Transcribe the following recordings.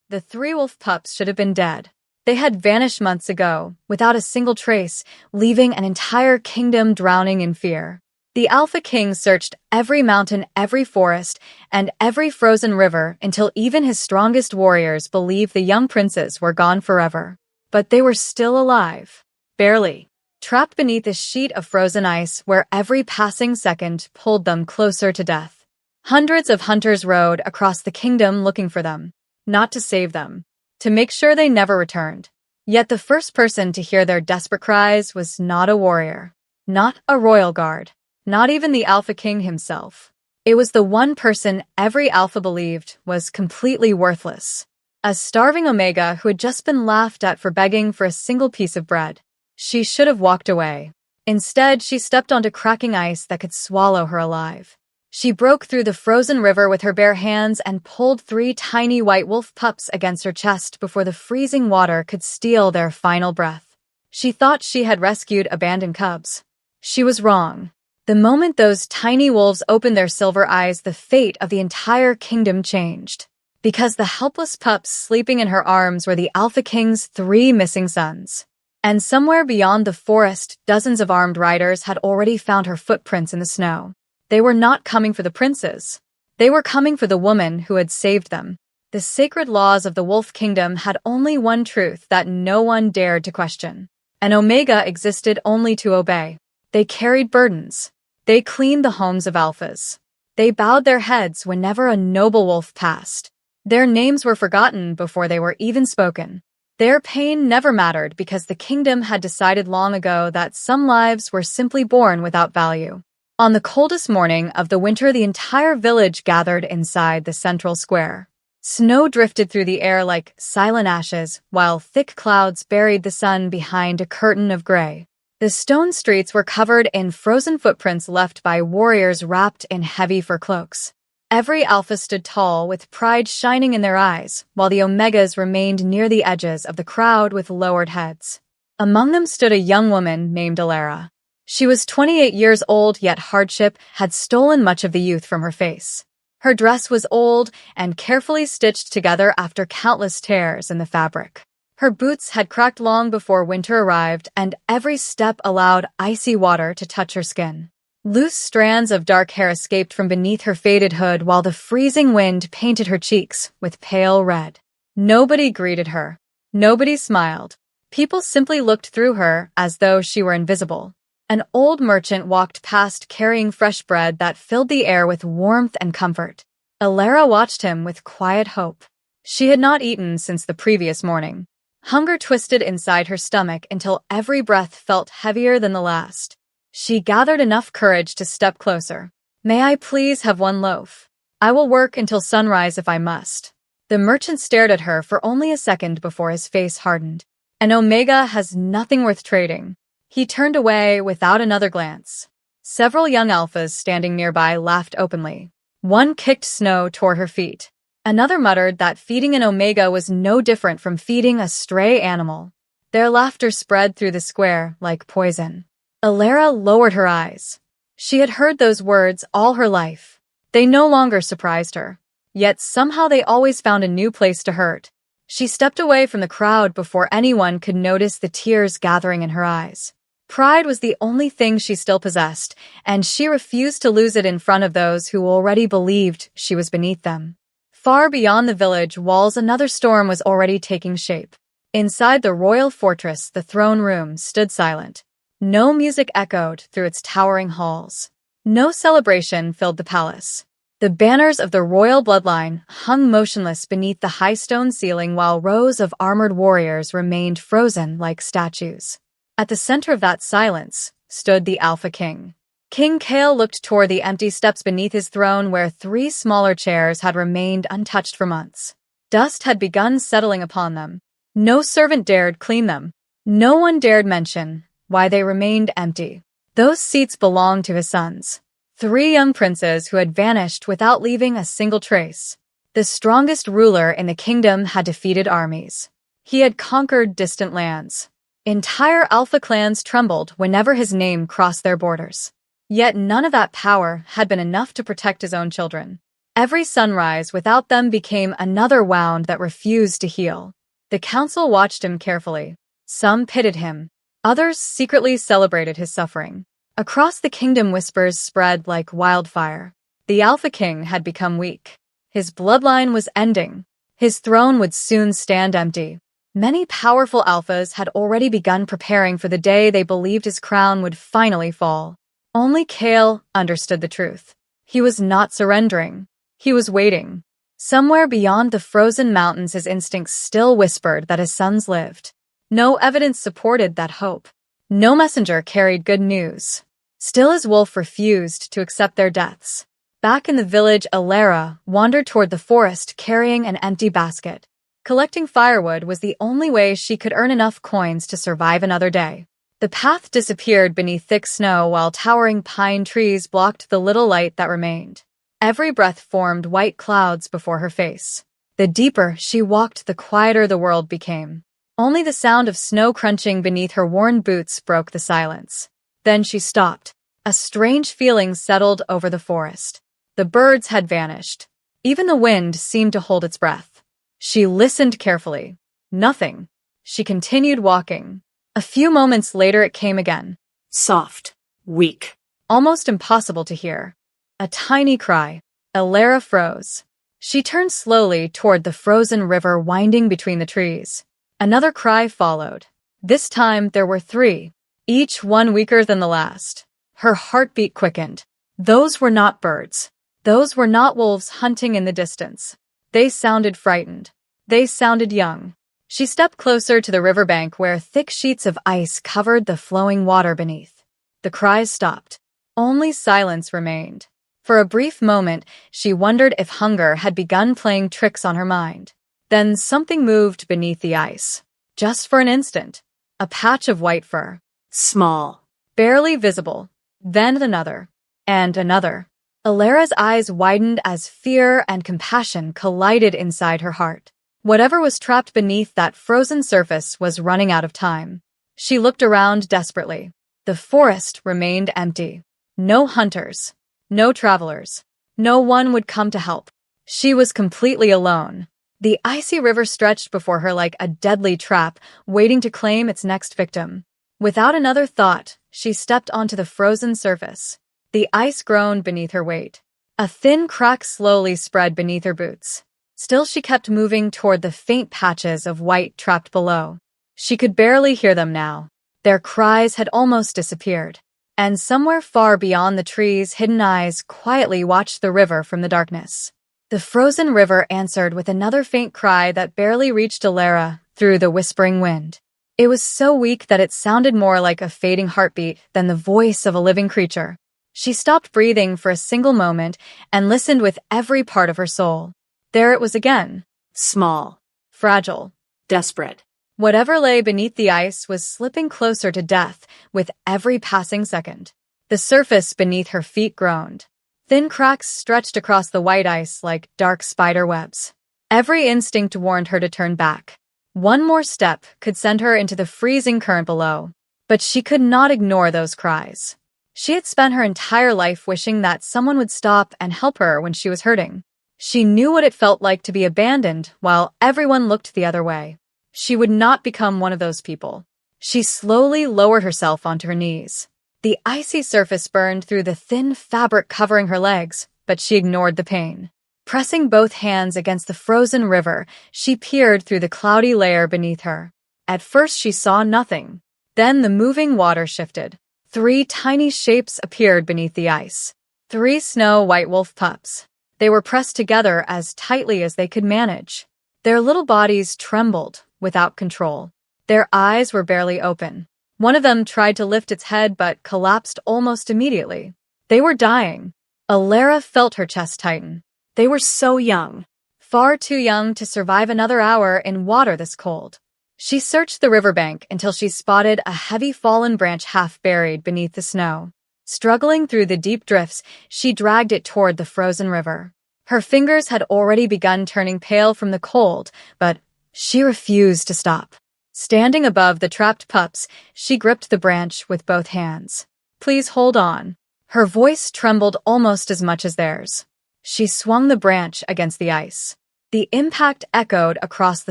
The three wolf pups should have been dead. They had vanished months ago, without a single trace, leaving an entire kingdom drowning in fear. The Alpha King searched every mountain, every forest, and every frozen river until even his strongest warriors believed the young princes were gone forever. But they were still alive. Barely. Trapped beneath a sheet of frozen ice where every passing second pulled them closer to death. Hundreds of hunters rode across the kingdom looking for them. Not to save them. To make sure they never returned. Yet the first person to hear their desperate cries was not a warrior. Not a royal guard. Not even the Alpha King himself. It was the one person every Alpha believed was completely worthless. A starving Omega who had just been laughed at for begging for a single piece of bread. She should have walked away. Instead, she stepped onto cracking ice that could swallow her alive. She broke through the frozen river with her bare hands and pulled 3 tiny white wolf pups against her chest before the freezing water could steal their final breath. She thought she had rescued abandoned cubs. She was wrong. The moment those tiny wolves opened their silver eyes, the fate of the entire kingdom changed. Because the helpless pups sleeping in her arms were the Alpha King's 3 missing sons. And somewhere beyond the forest, dozens of armed riders had already found her footprints in the snow. They were not coming for the princes. They were coming for the woman who had saved them. The sacred laws of the Wolf Kingdom had only one truth that no one dared to question. An Omega existed only to obey. They carried burdens. They cleaned the homes of alphas. They bowed their heads whenever a noble wolf passed. Their names were forgotten before they were even spoken. Their pain never mattered because the kingdom had decided long ago that some lives were simply born without value. On the coldest morning of the winter, the entire village gathered inside the central square. Snow drifted through the air like silent ashes, while thick clouds buried the sun behind a curtain of gray. The stone streets were covered in frozen footprints left by warriors wrapped in heavy fur cloaks. Every alpha stood tall, with pride shining in their eyes, while the Omegas remained near the edges of the crowd with lowered heads. Among them stood a young woman named Alara. She was 28 years old, yet hardship had stolen much of the youth from her face. Her dress was old and carefully stitched together after countless tears in the fabric. Her boots had cracked long before winter arrived, and every step allowed icy water to touch her skin. Loose strands of dark hair escaped from beneath her faded hood while the freezing wind painted her cheeks with pale red. Nobody greeted her. Nobody smiled. People simply looked through her as though she were invisible. An old merchant walked past carrying fresh bread that filled the air with warmth and comfort. Alara watched him with quiet hope. She had not eaten since the previous morning. Hunger twisted inside her stomach until every breath felt heavier than the last. She gathered enough courage to step closer. "May I please have 1 loaf? I will work until sunrise if I must." The merchant stared at her for only a second before his face hardened. An Omega has nothing worth trading. He turned away without another glance. Several young alphas standing nearby laughed openly. One kicked snow toward her feet. Another muttered that feeding an Omega was no different from feeding a stray animal. Their laughter spread through the square like poison. Alara lowered her eyes. She had heard those words all her life. They no longer surprised her. Yet somehow they always found a new place to hurt. She stepped away from the crowd before anyone could notice the tears gathering in her eyes. Pride was the only thing she still possessed, and she refused to lose it in front of those who already believed she was beneath them. Far beyond the village walls, another storm was already taking shape. Inside the royal fortress, the throne room stood silent. No music echoed through its towering halls. No celebration filled the palace. The banners of the royal bloodline hung motionless beneath the high stone ceiling while rows of armored warriors remained frozen like statues. At the center of that silence stood the Alpha King. King Kale looked toward the empty steps beneath his throne where 3 smaller chairs had remained untouched for months. Dust had begun settling upon them. No servant dared clean them. No one dared mention why they remained empty. Those seats belonged to his sons. 3 young princes who had vanished without leaving a single trace. The strongest ruler in the kingdom had defeated armies. He had conquered distant lands. Entire Alpha clans trembled whenever his name crossed their borders. Yet none of that power had been enough to protect his own children. Every sunrise without them became another wound that refused to heal. The council watched him carefully. Some pitied him. Others secretly celebrated his suffering. Across the kingdom whispers spread like wildfire. The Alpha King had become weak. His bloodline was ending. His throne would soon stand empty. Many powerful alphas had already begun preparing for the day they believed his crown would finally fall. Only Kale understood the truth. He was not surrendering. He was waiting. Somewhere beyond the frozen mountains, his instincts still whispered that his sons lived. No evidence supported that hope. No messenger carried good news. Still as Wolf refused to accept their deaths. Back in the village, Alara wandered toward the forest carrying an empty basket. Collecting firewood was the only way she could earn enough coins to survive another day. The path disappeared beneath thick snow while towering pine trees blocked the little light that remained. Every breath formed white clouds before her face. The deeper she walked, the quieter the world became. Only the sound of snow crunching beneath her worn boots broke the silence. Then she stopped. A strange feeling settled over the forest. The birds had vanished. Even the wind seemed to hold its breath. She listened carefully. Nothing. She continued walking. A few moments later it came again. Soft. Weak. Almost impossible to hear. A tiny cry. Alara froze. She turned slowly toward the frozen river winding between the trees. Another cry followed. This time there were 3, each one weaker than the last. Her heartbeat quickened. Those were not birds. Those were not wolves hunting in the distance. They sounded frightened. They sounded young. She stepped closer to the riverbank where thick sheets of ice covered the flowing water beneath. The cries stopped. Only silence remained. For a brief moment, she wondered if hunger had begun playing tricks on her mind. Then something moved beneath the ice. Just for an instant. A patch of white fur. Small. Barely visible. Then another. And another. Alara's eyes widened as fear and compassion collided inside her heart. Whatever was trapped beneath that frozen surface was running out of time. She looked around desperately. The forest remained empty. No hunters. No travelers. No one would come to help. She was completely alone. The icy river stretched before her like a deadly trap, waiting to claim its next victim. Without another thought, she stepped onto the frozen surface. The ice groaned beneath her weight. A thin crack slowly spread beneath her boots. Still she kept moving toward the faint patches of white trapped below. She could barely hear them now. Their cries had almost disappeared. And somewhere far beyond the trees, hidden eyes quietly watched the river from the darkness. The frozen river answered with another faint cry that barely reached Alara through the whispering wind. It was so weak that it sounded more like a fading heartbeat than the voice of a living creature. She stopped breathing for a single moment and listened with every part of her soul. There it was again. Small. Fragile. Desperate. Whatever lay beneath the ice was slipping closer to death with every passing second. The surface beneath her feet groaned. Thin cracks stretched across the white ice like dark spider webs. Every instinct warned her to turn back. One more step could send her into the freezing current below. But she could not ignore those cries. She had spent her entire life wishing that someone would stop and help her when she was hurting. She knew what it felt like to be abandoned while everyone looked the other way. She would not become one of those people. She slowly lowered herself onto her knees. The icy surface burned through the thin fabric covering her legs, but she ignored the pain. Pressing both hands against the frozen river, she peered through the cloudy layer beneath her. At first she saw nothing. Then the moving water shifted. 3 tiny shapes appeared beneath the ice. 3 snow-white wolf pups. They were pressed together as tightly as they could manage. Their little bodies trembled without control. Their eyes were barely open. One of them tried to lift its head but collapsed almost immediately. They were dying. Alara felt her chest tighten. They were so young. Far too young to survive another hour in water this cold. She searched the riverbank until she spotted a heavy fallen branch half buried beneath the snow. Struggling through the deep drifts, she dragged it toward the frozen river. Her fingers had already begun turning pale from the cold, but she refused to stop. Standing above the trapped pups, she gripped the branch with both hands. "Please hold on." Her voice trembled almost as much as theirs. She swung the branch against the ice. The impact echoed across the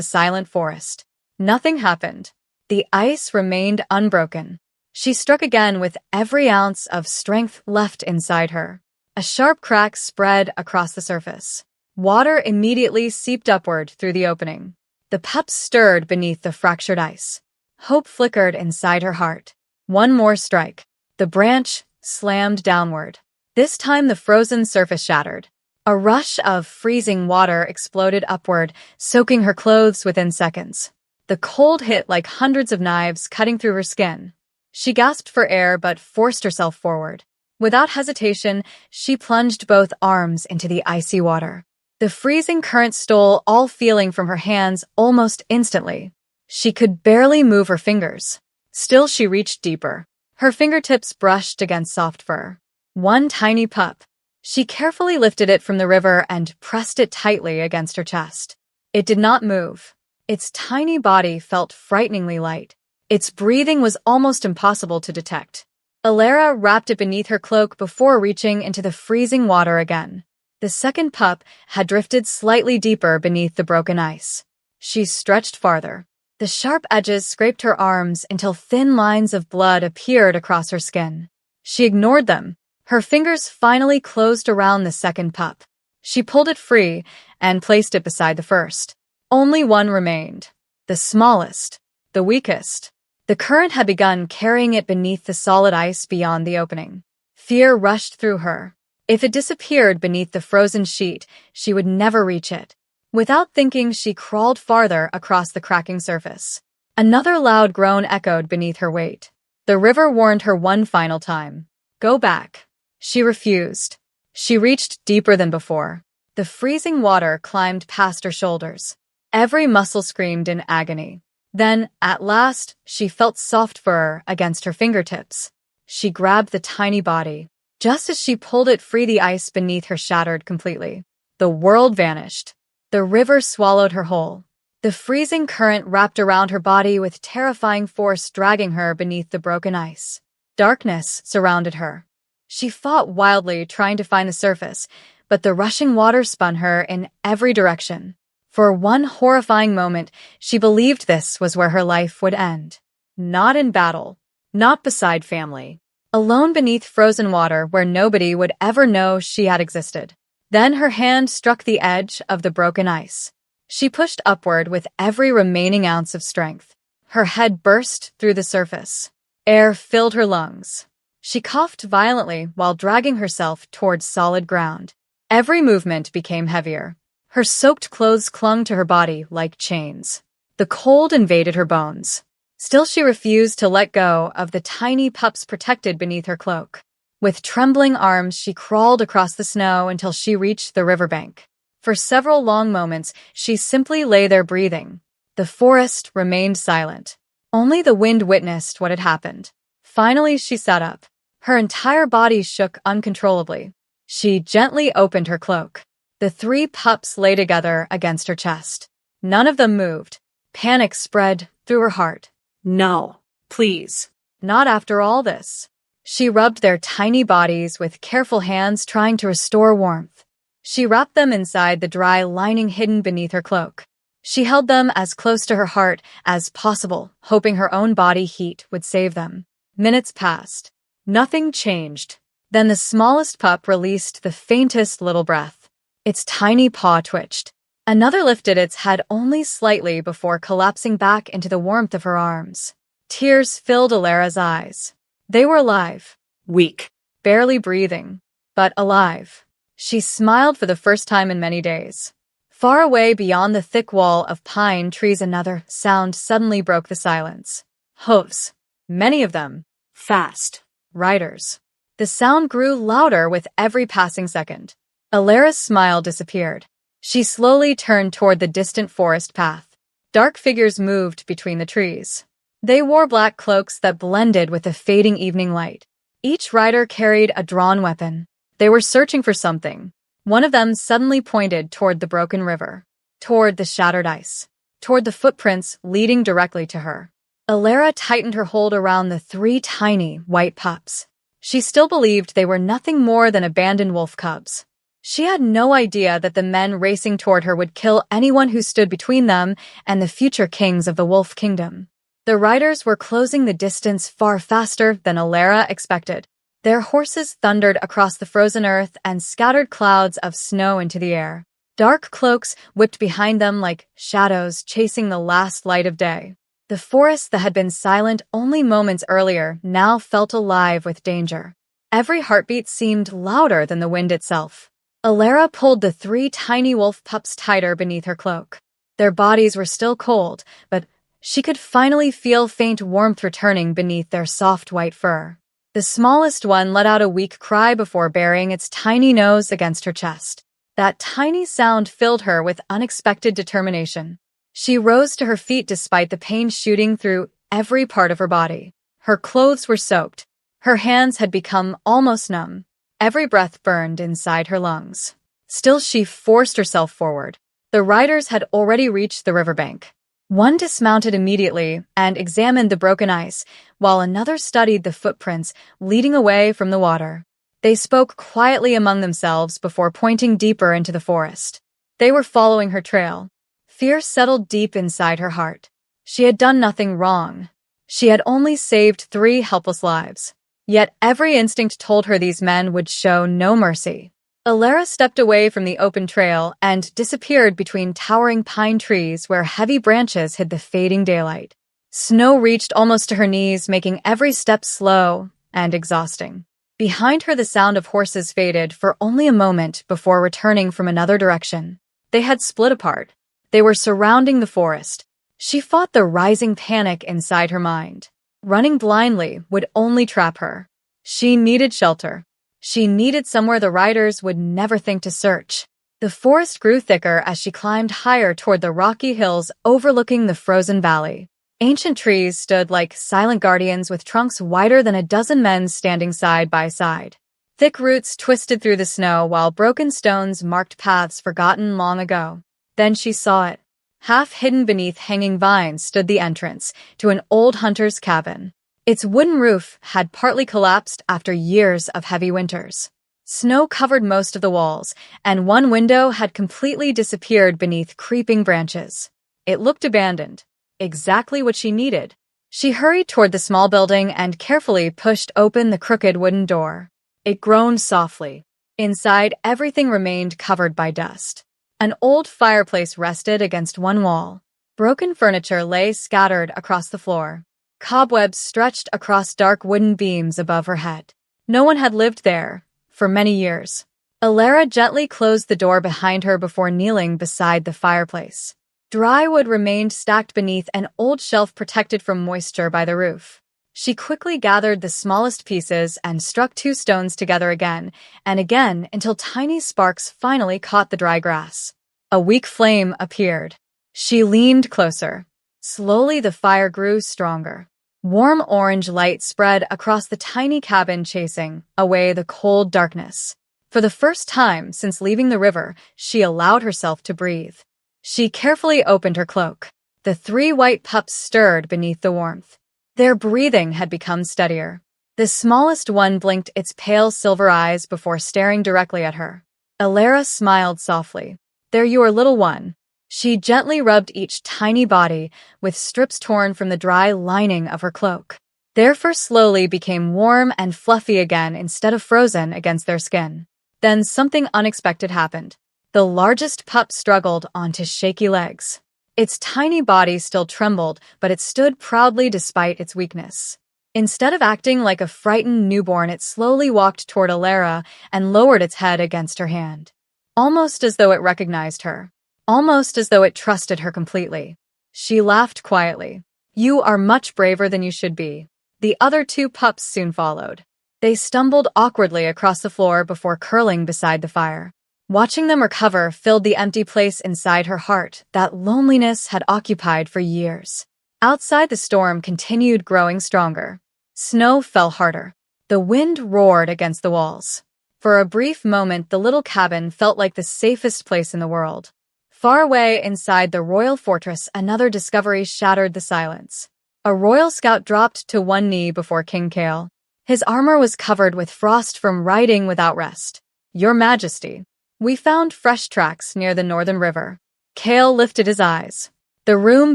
silent forest. Nothing happened. The ice remained unbroken. She struck again with every ounce of strength left inside her. A sharp crack spread across the surface. Water immediately seeped upward through the opening. The pups stirred beneath the fractured ice. Hope flickered inside her heart. One more strike. The branch slammed downward. This time the frozen surface shattered. A rush of freezing water exploded upward, soaking her clothes within seconds. The cold hit like hundreds of knives cutting through her skin. She gasped for air but forced herself forward. Without hesitation, she plunged both arms into the icy water. The freezing current stole all feeling from her hands almost instantly. She could barely move her fingers. Still, she reached deeper. Her fingertips brushed against soft fur. One tiny pup. She carefully lifted it from the river and pressed it tightly against her chest. It did not move. Its tiny body felt frighteningly light. Its breathing was almost impossible to detect. Alara wrapped it beneath her cloak before reaching into the freezing water again. The second pup had drifted slightly deeper beneath the broken ice. She stretched farther. The sharp edges scraped her arms until thin lines of blood appeared across her skin. She ignored them. Her fingers finally closed around the second pup. She pulled it free and placed it beside the first. Only one remained. The smallest. The weakest. The current had begun carrying it beneath the solid ice beyond the opening. Fear rushed through her. If it disappeared beneath the frozen sheet, she would never reach it. Without thinking, she crawled farther across the cracking surface. Another loud groan echoed beneath her weight. The river warned her one final time. Go back. She refused. She reached deeper than before. The freezing water climbed past her shoulders. Every muscle screamed in agony. Then, at last, she felt soft fur against her fingertips. She grabbed the tiny body. Just as she pulled it free, the ice beneath her shattered completely. The world vanished. The river swallowed her whole. The freezing current wrapped around her body with terrifying force, dragging her beneath the broken ice. Darkness surrounded her. She fought wildly, trying to find the surface, but the rushing water spun her in every direction. For one horrifying moment, she believed this was where her life would end. Not in battle. Not beside family. Alone beneath frozen water where nobody would ever know she had existed. Then her hand struck the edge of the broken ice. She pushed upward with every remaining ounce of strength. Her head burst through the surface. Air filled her lungs. She coughed violently while dragging herself towards solid ground. Every movement became heavier. Her soaked clothes clung to her body like chains. The cold invaded her bones. Still, she refused to let go of the tiny pups protected beneath her cloak. With trembling arms, she crawled across the snow until she reached the riverbank. For several long moments, she simply lay there breathing. The forest remained silent. Only the wind witnessed what had happened. Finally, she sat up. Her entire body shook uncontrollably. She gently opened her cloak. The three pups lay together against her chest. None of them moved. Panic spread through her heart. No, please. Not after all this. She rubbed their tiny bodies with careful hands, trying to restore warmth. She wrapped them inside the dry lining hidden beneath her cloak. She held them as close to her heart as possible, hoping her own body heat would save them. Minutes passed. Nothing changed. Then the smallest pup released the faintest little breath. Its tiny paw twitched. Another lifted its head only slightly before collapsing back into the warmth of her arms. Tears filled Alara's eyes. They were alive. Weak. Barely breathing, but alive. She smiled for the first time in many days. Far away beyond the thick wall of pine trees, another sound suddenly broke the silence. Hooves. Many of them. Fast. Riders. The sound grew louder with every passing second. Alara's smile disappeared. She slowly turned toward the distant forest path. Dark figures moved between the trees. They wore black cloaks that blended with the fading evening light. Each rider carried a drawn weapon. They were searching for something. One of them suddenly pointed toward the broken river, toward the shattered ice, toward the footprints leading directly to her. Alara tightened her hold around the three tiny, white pups. She still believed they were nothing more than abandoned wolf cubs. She had no idea that the men racing toward her would kill anyone who stood between them and the future kings of the Wolf Kingdom. The riders were closing the distance far faster than Alara expected. Their horses thundered across the frozen earth and scattered clouds of snow into the air. Dark cloaks whipped behind them like shadows chasing the last light of day. The forest that had been silent only moments earlier now felt alive with danger. Every heartbeat seemed louder than the wind itself. Alara pulled the 3 tiny wolf pups tighter beneath her cloak. Their bodies were still cold, but she could finally feel faint warmth returning beneath their soft white fur. The smallest one let out a weak cry before burying its tiny nose against her chest. That tiny sound filled her with unexpected determination. She rose to her feet despite the pain shooting through every part of her body. Her clothes were soaked. Her hands had become almost numb. Every breath burned inside her lungs. Still, she forced herself forward. The riders had already reached the riverbank. One dismounted immediately and examined the broken ice, while another studied the footprints leading away from the water. They spoke quietly among themselves before pointing deeper into the forest. They were following her trail. Fear settled deep inside her heart. She had done nothing wrong. She had only saved 3 helpless lives. Yet every instinct told her these men would show no mercy. Alara stepped away from the open trail and disappeared between towering pine trees where heavy branches hid the fading daylight. Snow reached almost to her knees, making every step slow and exhausting. Behind her, the sound of horses faded for only a moment before returning from another direction. They had split apart. They were surrounding the forest. She fought the rising panic inside her mind. Running blindly would only trap her. She needed shelter. She needed somewhere the riders would never think to search. The forest grew thicker as she climbed higher toward the rocky hills overlooking the frozen valley. Ancient trees stood like silent guardians with trunks wider than a dozen men standing side by side. Thick roots twisted through the snow while broken stones marked paths forgotten long ago. Then she saw it. Half hidden beneath hanging vines stood the entrance to an old hunter's cabin. Its wooden roof had partly collapsed after years of heavy winters. Snow covered most of the walls, and one window had completely disappeared beneath creeping branches. It looked abandoned, exactly what she needed. She hurried toward the small building and carefully pushed open the crooked wooden door. It groaned softly. Inside, everything remained covered by dust. An old fireplace rested against one wall. Broken furniture lay scattered across the floor. Cobwebs stretched across dark wooden beams above her head. No one had lived there for many years. Alara gently closed the door behind her before kneeling beside the fireplace. Dry wood remained stacked beneath an old shelf protected from moisture by the roof. She quickly gathered the smallest pieces and struck 2 stones together again and again until tiny sparks finally caught the dry grass. A weak flame appeared. She leaned closer. Slowly the fire grew stronger. Warm orange light spread across the tiny cabin, chasing away the cold darkness. For the first time since leaving the river, she allowed herself to breathe. She carefully opened her cloak. The 3 white pups stirred beneath the warmth. Their breathing had become steadier. The smallest one blinked its pale silver eyes before staring directly at her. Alara smiled softly. "There you are, little one." She gently rubbed each tiny body with strips torn from the dry lining of her cloak. Their fur slowly became warm and fluffy again instead of frozen against their skin. Then something unexpected happened. The largest pup struggled onto shaky legs. Its tiny body still trembled, but it stood proudly despite its weakness. Instead of acting like a frightened newborn, it slowly walked toward Alara and lowered its head against her hand. Almost as though it recognized her. Almost as though it trusted her completely. She laughed quietly. "You are much braver than you should be." The other 2 pups soon followed. They stumbled awkwardly across the floor before curling beside the fire. Watching them recover filled the empty place inside her heart that loneliness had occupied for years. Outside, the storm continued growing stronger. Snow fell harder. The wind roared against the walls. For a brief moment, the little cabin felt like the safest place in the world. Far away inside the royal fortress, another discovery shattered the silence. A royal scout dropped to one knee before King Kale. His armor was covered with frost from riding without rest. "Your Majesty." We found fresh tracks near the northern river. Kale lifted his eyes. The room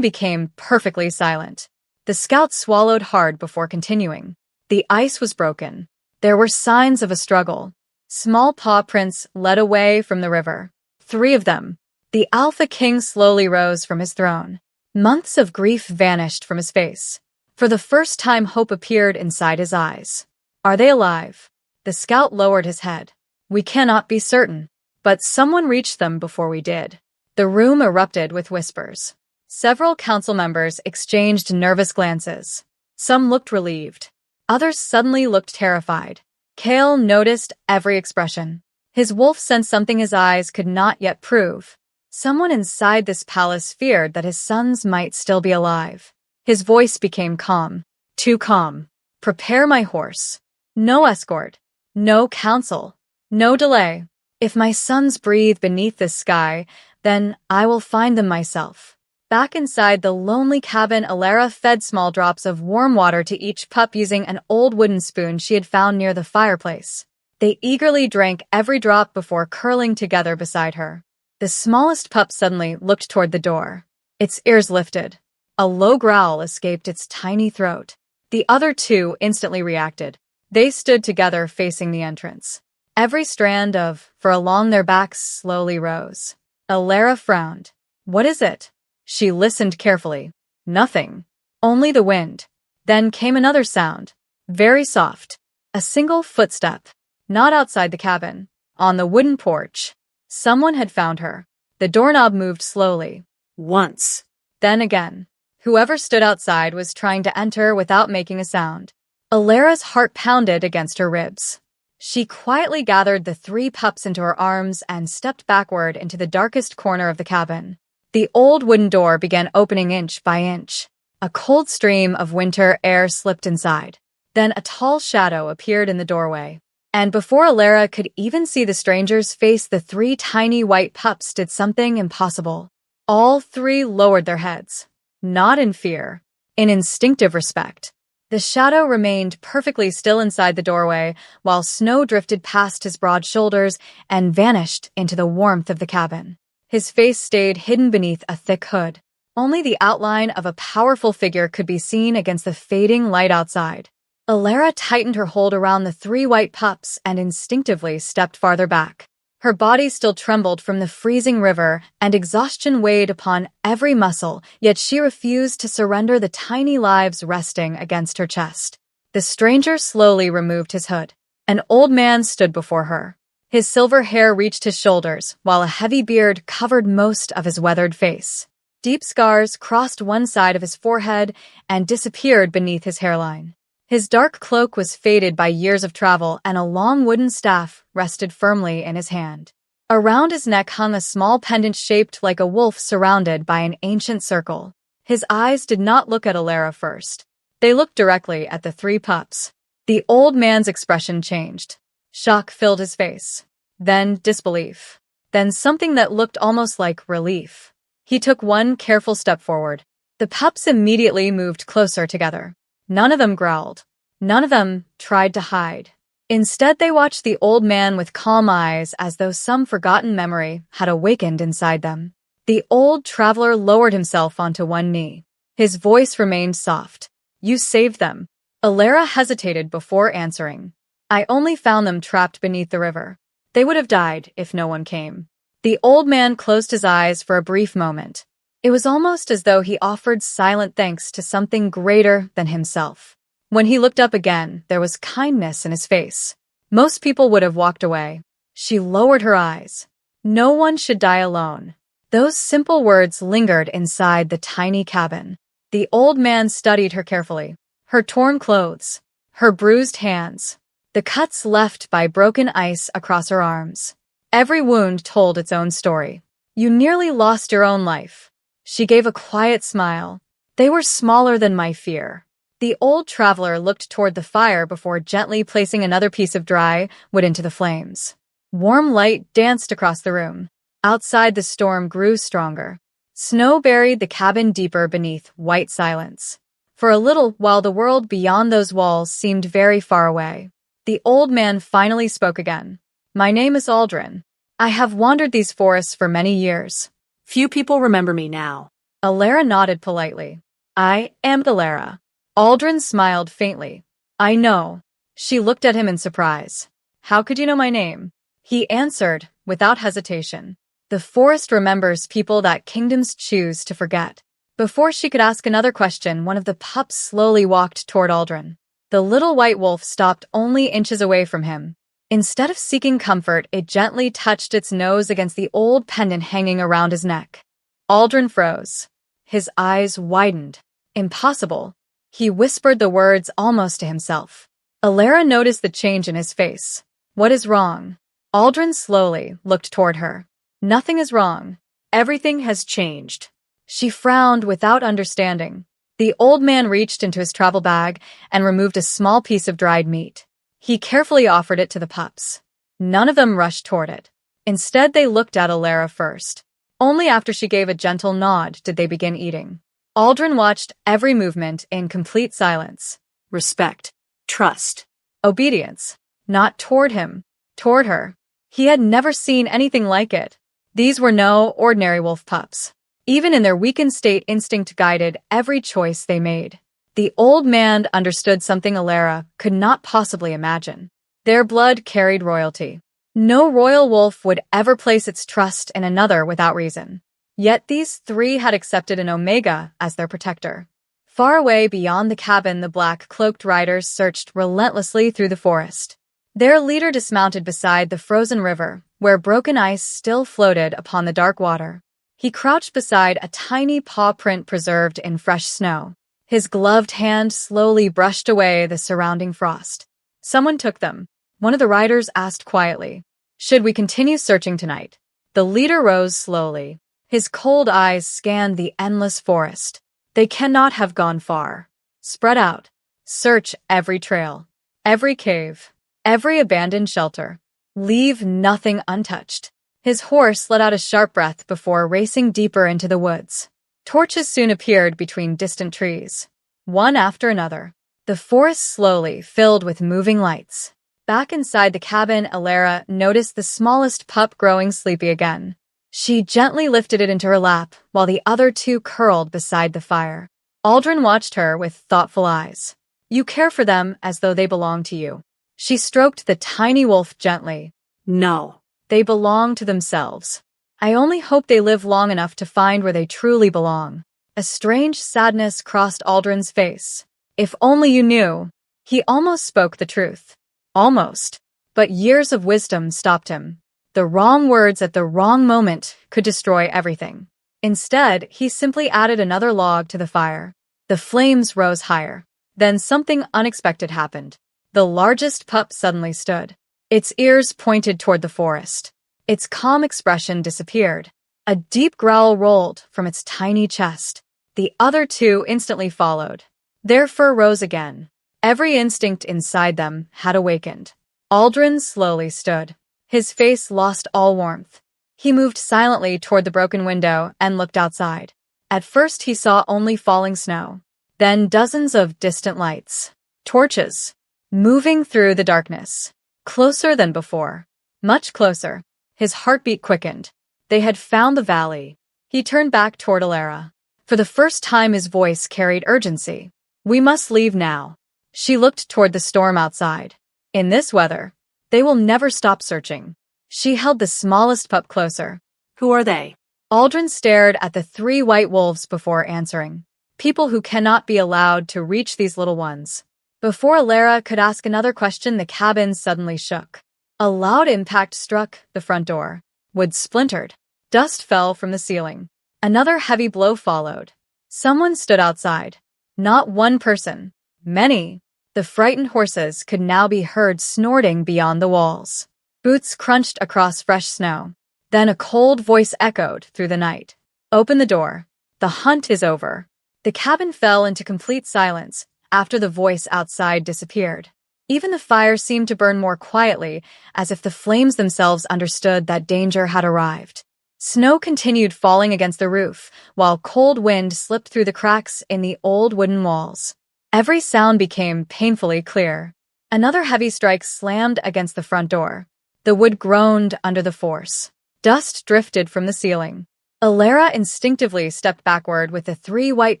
became perfectly silent. The scout swallowed hard before continuing. The ice was broken. There were signs of a struggle. Small paw prints led away from the river. 3 of them. The Alpha King slowly rose from his throne. Months of grief vanished from his face. For the first time, hope appeared inside his eyes. Are they alive? The scout lowered his head. We cannot be certain. But someone reached them before we did. The room erupted with whispers. Several council members exchanged nervous glances. Some looked relieved. Others suddenly looked terrified. Kale noticed every expression. His wolf sensed something his eyes could not yet prove. Someone inside this palace feared that his sons might still be alive. His voice became calm. Too calm. Prepare my horse. No escort. No council. No delay. If my sons breathe beneath this sky, then I will find them myself. Back inside the lonely cabin, Alara fed small drops of warm water to each pup using an old wooden spoon she had found near the fireplace. They eagerly drank every drop before curling together beside her. The smallest pup suddenly looked toward the door. Its ears lifted. A low growl escaped its tiny throat. The other 2 instantly reacted. They stood together facing the entrance. Every strand of fur along their backs slowly rose. Alara frowned. What is it? She listened carefully. Nothing. Only the wind. Then came another sound. Very soft. A single footstep. Not outside the cabin. On the wooden porch. Someone had found her. The doorknob moved slowly. Once. Then again. Whoever stood outside was trying to enter without making a sound. Alara's heart pounded against her ribs. She quietly gathered the 3 pups into her arms and stepped backward into the darkest corner of the cabin. The old wooden door began opening inch by inch. A cold stream of winter air slipped inside. Then a tall shadow appeared in the doorway. And before Alara could even see the stranger's face, the 3 tiny white pups did something impossible. All 3 lowered their heads. Not in fear. In instinctive respect. The shadow remained perfectly still inside the doorway, while snow drifted past his broad shoulders and vanished into the warmth of the cabin. His face stayed hidden beneath a thick hood. Only the outline of a powerful figure could be seen against the fading light outside. Alara tightened her hold around the 3 white pups and instinctively stepped farther back. Her body still trembled from the freezing river, and exhaustion weighed upon every muscle, yet she refused to surrender the tiny lives resting against her chest. The stranger slowly removed his hood. An old man stood before her. His silver hair reached his shoulders, while a heavy beard covered most of his weathered face. Deep scars crossed one side of his forehead and disappeared beneath his hairline. His dark cloak was faded by years of travel, and a long wooden staff rested firmly in his hand. Around his neck hung a small pendant shaped like a wolf surrounded by an ancient circle. His eyes did not look at Alara first. They looked directly at the 3 pups. The old man's expression changed. Shock filled his face. Then disbelief. Then something that looked almost like relief. He took one careful step forward. The pups immediately moved closer together. None of them growled. None of them tried to hide. Instead, they watched the old man with calm eyes, as though some forgotten memory had awakened inside them. The old traveler lowered himself onto one knee. His voice remained soft. You saved them. Alara hesitated before answering. I only found them trapped beneath the river. They would have died if no one came. The old man closed his eyes for a brief moment. It was almost as though he offered silent thanks to something greater than himself. When he looked up again, there was kindness in his face. Most people would have walked away. She lowered her eyes. No one should die alone. Those simple words lingered inside the tiny cabin. The old man studied her carefully. Her torn clothes. Her bruised hands. The cuts left by broken ice across her arms. Every wound told its own story. You nearly lost your own life. She gave a quiet smile. They were smaller than my fear. The old traveler looked toward the fire before gently placing another piece of dry wood into the flames. Warm light danced across the room. Outside, the storm grew stronger. Snow buried the cabin deeper beneath white silence. For a little while, the world beyond those walls seemed very far away. The old man finally spoke again. My name is Aldrin. I have wandered these forests for many years. Few people remember me now. Alara nodded politely. I am Alara. Aldrin smiled faintly. I know. She looked at him in surprise. How could you know my name? He answered, without hesitation. The forest remembers people that kingdoms choose to forget. Before she could ask another question, one of the pups slowly walked toward Aldrin. The little white wolf stopped only inches away from him. Instead of seeking comfort, it gently touched its nose against the old pendant hanging around his neck. Aldrin froze. His eyes widened. Impossible. He whispered the words almost to himself. Alara noticed the change in his face. What is wrong? Aldrin slowly looked toward her. Nothing is wrong. Everything has changed. She frowned without understanding. The old man reached into his travel bag and removed a small piece of dried meat. He carefully offered it to the pups. None of them rushed toward it. Instead, they looked at Alara first. Only after she gave a gentle nod did they begin eating. Aldrin watched every movement in complete silence. Respect. Trust. Obedience. Not toward him. Toward her. He had never seen anything like it. These were no ordinary wolf pups. Even in their weakened state, instinct guided every choice they made. The old man understood something Alara could not possibly imagine. Their blood carried royalty. No royal wolf would ever place its trust in another without reason. Yet these three had accepted an Omega as their protector. Far away beyond the cabin, the black-cloaked riders searched relentlessly through the forest. Their leader dismounted beside the frozen river, where broken ice still floated upon the dark water. He crouched beside a tiny paw print preserved in fresh snow. His gloved hand slowly brushed away the surrounding frost. Someone took them. One of the riders asked quietly, "Should we continue searching tonight?" The leader rose slowly. His cold eyes scanned the endless forest. They cannot have gone far. Spread out. Search every trail, every cave, every abandoned shelter. Leave nothing untouched. His horse let out a sharp breath before racing deeper into the woods. Torches soon appeared between distant trees. One after another. The forest slowly filled with moving lights. Back inside the cabin, Alara noticed the smallest pup growing sleepy again. She gently lifted it into her lap, while the other two curled beside the fire. Aldrin watched her with thoughtful eyes. You care for them as though they belong to you. She stroked the tiny wolf gently. No. They belong to themselves. I only hope they live long enough to find where they truly belong. A strange sadness crossed Aldrin's face. If only you knew. He almost spoke the truth. Almost. But years of wisdom stopped him. The wrong words at the wrong moment could destroy everything. Instead, he simply added another log to the fire. The flames rose higher. Then something unexpected happened. The largest pup suddenly stood. Its ears pointed toward the forest. Its calm expression disappeared. A deep growl rolled from its tiny chest. The other two instantly followed. Their fur rose again. Every instinct inside them had awakened. Aldrin slowly stood. His face lost all warmth. He moved silently toward the broken window and looked outside. At first he saw only falling snow. Then dozens of distant lights. Torches. Moving through the darkness. Closer than before. Much closer. His heartbeat quickened. They had found the valley. He turned back toward Alara. For the first time his voice carried urgency. We must leave now. She looked toward the storm outside. In this weather, they will never stop searching. She held the smallest pup closer. Who are they? Aldrin stared at the three white wolves before answering. People who cannot be allowed to reach these little ones. Before Alara could ask another question, the cabin suddenly shook. A loud impact struck the front door. Wood splintered. Dust fell from the ceiling. Another heavy blow followed. Someone stood outside. Not one person. Many. The frightened horses could now be heard snorting beyond the walls. Boots crunched across fresh snow. Then a cold voice echoed through the night. Open the door. The hunt is over. The cabin fell into complete silence after the voice outside disappeared. Even the fire seemed to burn more quietly, as if the flames themselves understood that danger had arrived. Snow continued falling against the roof, while cold wind slipped through the cracks in the old wooden walls. Every sound became painfully clear. Another heavy strike slammed against the front door. The wood groaned under the force. Dust drifted from the ceiling. Alara instinctively stepped backward with the 3 white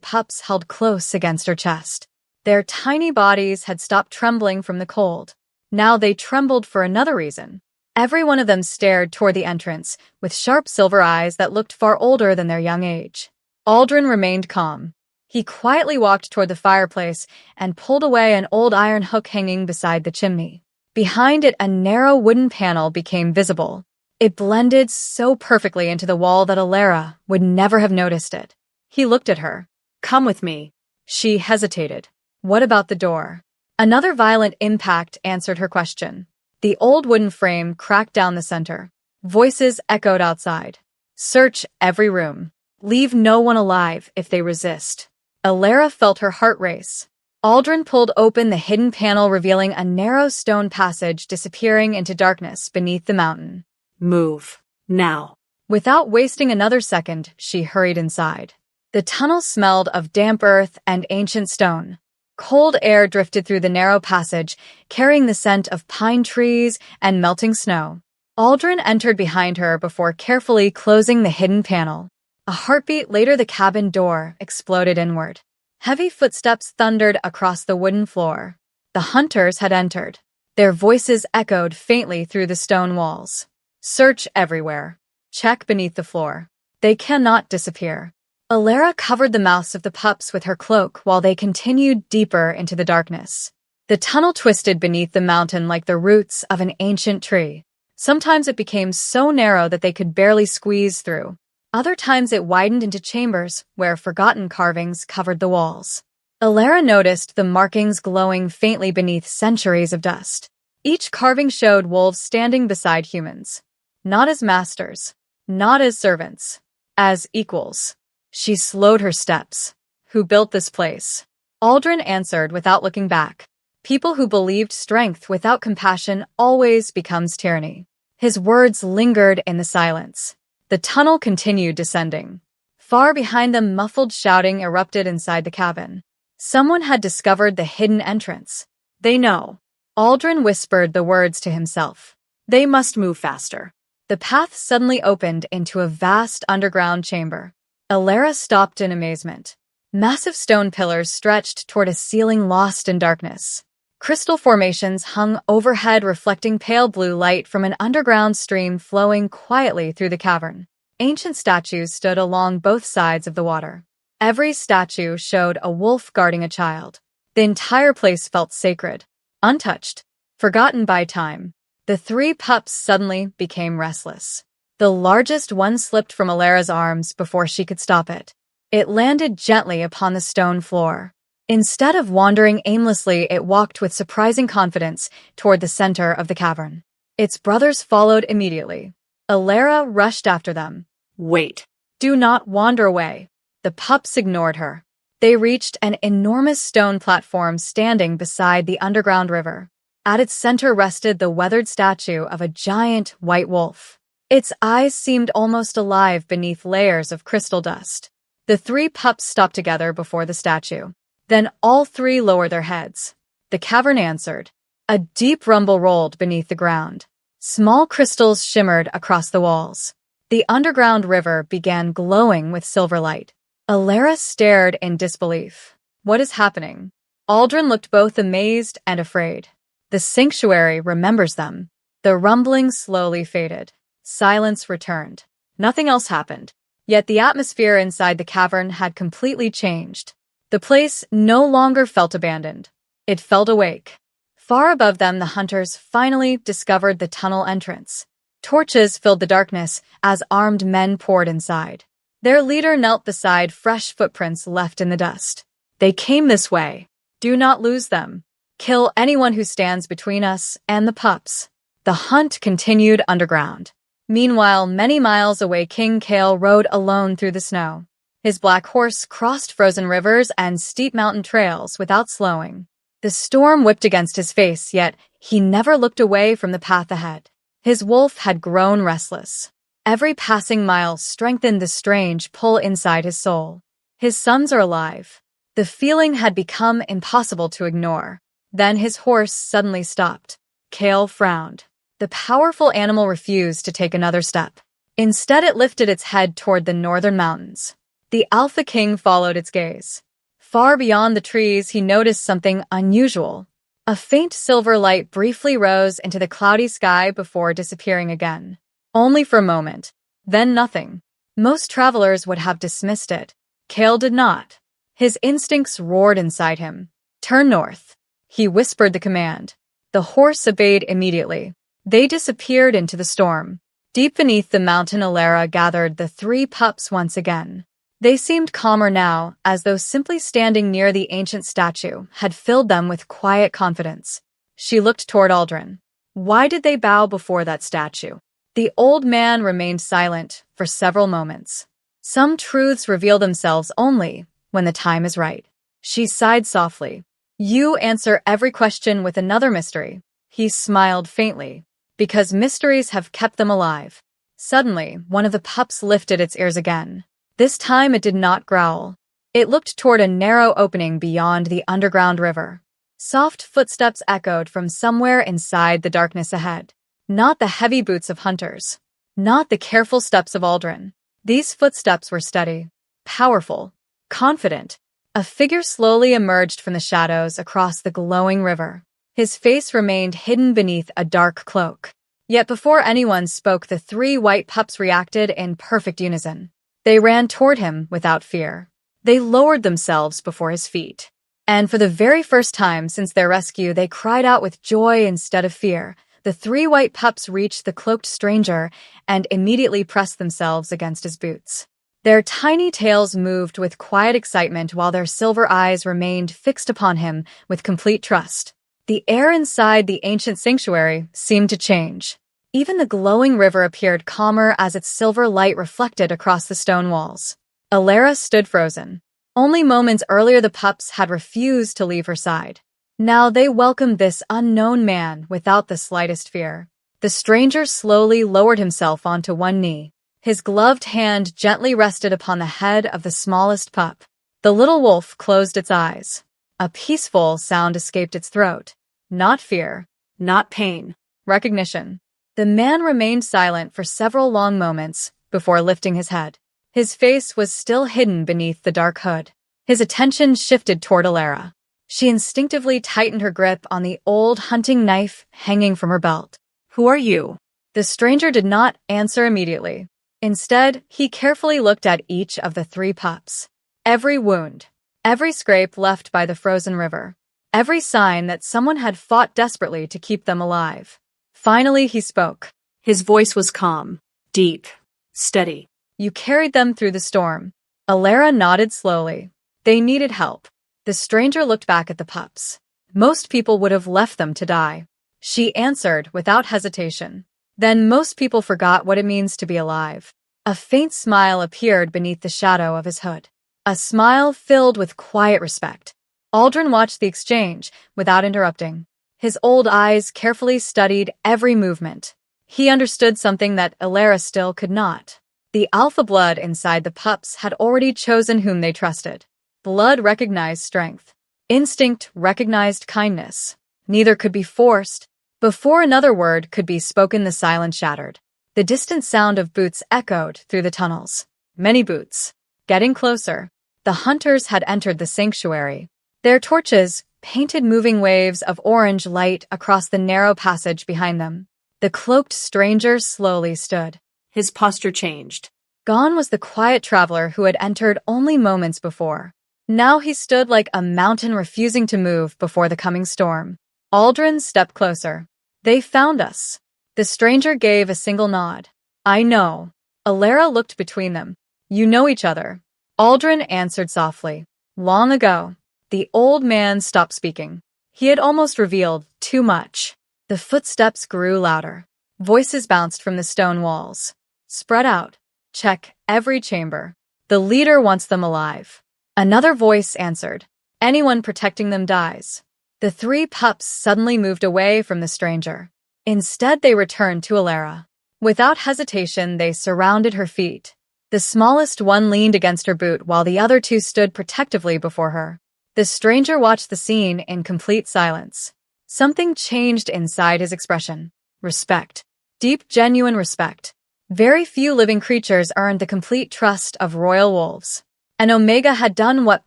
pups held close against her chest. Their tiny bodies had stopped trembling from the cold. Now they trembled for another reason. Every one of them stared toward the entrance, with sharp silver eyes that looked far older than their young age. Aldrin remained calm. He quietly walked toward the fireplace and pulled away an old iron hook hanging beside the chimney. Behind it, a narrow wooden panel became visible. It blended so perfectly into the wall that Alara would never have noticed it. He looked at her. Come with me. She hesitated. What about the door? Another violent impact answered her question. The old wooden frame cracked down the center. Voices echoed outside. Search every room. Leave no one alive if they resist. Alara felt her heart race. Aldrin pulled open the hidden panel, revealing a narrow stone passage disappearing into darkness beneath the mountain. Move. Now. Without wasting another second, she hurried inside. The tunnel smelled of damp earth and ancient stone. Cold air drifted through the narrow passage, carrying the scent of pine trees and melting snow. Aldrin entered behind her before carefully closing the hidden panel. A heartbeat later, the cabin door exploded inward. Heavy footsteps thundered across the wooden floor. The hunters had entered. Their voices echoed faintly through the stone walls. Search everywhere. Check beneath the floor. They cannot disappear. Alara covered the mouths of the pups with her cloak while they continued deeper into the darkness. The tunnel twisted beneath the mountain like the roots of an ancient tree. Sometimes it became so narrow that they could barely squeeze through. Other times it widened into chambers where forgotten carvings covered the walls. Alara noticed the markings glowing faintly beneath centuries of dust. Each carving showed wolves standing beside humans. Not as masters, not as servants, as equals. She slowed her steps. Who built this place? Aldrin answered without looking back. People who believed strength without compassion always becomes tyranny. His words lingered in the silence. The tunnel continued descending. Far behind them, muffled shouting erupted inside the cabin. Someone had discovered the hidden entrance. They know. Aldrin whispered the words to himself. They must move faster. The path suddenly opened into a vast underground chamber. Alara stopped in amazement. Massive stone pillars stretched toward a ceiling lost in darkness. Crystal formations hung overhead, reflecting pale blue light from an underground stream flowing quietly through the cavern. Ancient statues stood along both sides of the water. Every statue showed a wolf guarding a child. The entire place felt sacred, untouched, forgotten by time. The 3 pups suddenly became restless. The largest one slipped from Alara's arms before she could stop it. It landed gently upon the stone floor. Instead of wandering aimlessly, it walked with surprising confidence toward the center of the cavern. Its brothers followed immediately. Alara rushed after them. Wait. Do not wander away. The pups ignored her. They reached an enormous stone platform standing beside the underground river. At its center rested the weathered statue of a giant white wolf. Its eyes seemed almost alive beneath layers of crystal dust. The 3 pups stopped together before the statue. Then all 3 lowered their heads. The cavern answered. A deep rumble rolled beneath the ground. Small crystals shimmered across the walls. The underground river began glowing with silver light. Alara stared in disbelief. What is happening? Aldrin looked both amazed and afraid. The sanctuary remembers them. The rumbling slowly faded. Silence returned. Nothing else happened. Yet the atmosphere inside the cavern had completely changed. The place no longer felt abandoned. It felt awake. Far above them, the hunters finally discovered the tunnel entrance. Torches filled the darkness as armed men poured inside. Their leader knelt beside fresh footprints left in the dust. They came this way. Do not lose them. Kill anyone who stands between us and the pups. The hunt continued underground. Meanwhile, many miles away, King Kale rode alone through the snow. His black horse crossed frozen rivers and steep mountain trails without slowing. The storm whipped against his face, yet he never looked away from the path ahead. His wolf had grown restless. Every passing mile strengthened the strange pull inside his soul. His sons are alive. The feeling had become impossible to ignore. Then his horse suddenly stopped. Kale frowned. The powerful animal refused to take another step. Instead, it lifted its head toward the northern mountains. The Alpha King followed its gaze. Far beyond the trees, he noticed something unusual. A faint silver light briefly rose into the cloudy sky before disappearing again. Only for a moment. Then nothing. Most travelers would have dismissed it. Kale did not. His instincts roared inside him. Turn north. He whispered the command. The horse obeyed immediately. They disappeared into the storm. Deep beneath the mountain, Alara gathered the three pups once again. They seemed calmer now, as though simply standing near the ancient statue had filled them with quiet confidence. She looked toward Aldrin. Why did they bow before that statue? The old man remained silent for several moments. Some truths reveal themselves only when the time is right. She sighed softly. You answer every question with another mystery. He smiled faintly. Because mysteries have kept them alive. Suddenly, one of the pups lifted its ears again. This time it did not growl. It looked toward a narrow opening beyond the underground river. Soft footsteps echoed from somewhere inside the darkness ahead. Not the heavy boots of hunters. Not the careful steps of Aldrin. These footsteps were steady, powerful, confident. A figure slowly emerged from the shadows across the glowing river. His face remained hidden beneath a dark cloak. Yet before anyone spoke, the three white pups reacted in perfect unison. They ran toward him without fear. They lowered themselves before his feet. And for the very first time since their rescue, they cried out with joy instead of fear. The three white pups reached the cloaked stranger and immediately pressed themselves against his boots. Their tiny tails moved with quiet excitement while their silver eyes remained fixed upon him with complete trust. The air inside the ancient sanctuary seemed to change. Even the glowing river appeared calmer as its silver light reflected across the stone walls. Alara stood frozen. Only moments earlier the pups had refused to leave her side. Now they welcomed this unknown man without the slightest fear. The stranger slowly lowered himself onto one knee. His gloved hand gently rested upon the head of the smallest pup. The little wolf closed its eyes. A peaceful sound escaped its throat. Not fear, not pain, recognition. The man remained silent for several long moments before lifting his head. His face was still hidden beneath the dark hood. His attention shifted toward Alara. She instinctively tightened her grip on the old hunting knife hanging from her belt. Who are you? The stranger did not answer immediately. Instead, he carefully looked at each of the three pups. Every wound, every scrape left by the frozen river, every sign that someone had fought desperately to keep them alive. Finally, he spoke. His voice was calm, deep, steady. You carried them through the storm. Alara nodded slowly. They needed help. The stranger looked back at the pups. Most people would have left them to die. She answered without hesitation. Then most people forgot what it means to be alive. A faint smile appeared beneath the shadow of his hood. A smile filled with quiet respect. Aldrin watched the exchange without interrupting. His old eyes carefully studied every movement. He understood something that Alara still could not. The alpha blood inside the pups had already chosen whom they trusted. Blood recognized strength. Instinct recognized kindness. Neither could be forced. Before another word could be spoken, the silence shattered. The distant sound of boots echoed through the tunnels. Many boots. Getting closer. The hunters had entered the sanctuary. Their torches painted moving waves of orange light across the narrow passage behind them. The cloaked stranger slowly stood. His posture changed. Gone was the quiet traveler who had entered only moments before. Now he stood like a mountain refusing to move before the coming storm. Aldrin stepped closer. They found us. The stranger gave a single nod. I know. Alara looked between them. You know each other. Aldrin answered softly. Long ago. The old man stopped speaking. He had almost revealed too much. The footsteps grew louder. Voices bounced from the stone walls. Spread out. Check every chamber. The leader wants them alive. Another voice answered. Anyone protecting them dies. The three pups suddenly moved away from the stranger. Instead, they returned to Alara. Without hesitation, they surrounded her feet. The smallest one leaned against her boot while the other two stood protectively before her. The stranger watched the scene in complete silence. Something changed inside his expression. respect. Deep, genuine respect. Very few living creatures earned the complete trust of royal wolves. And Omega had done what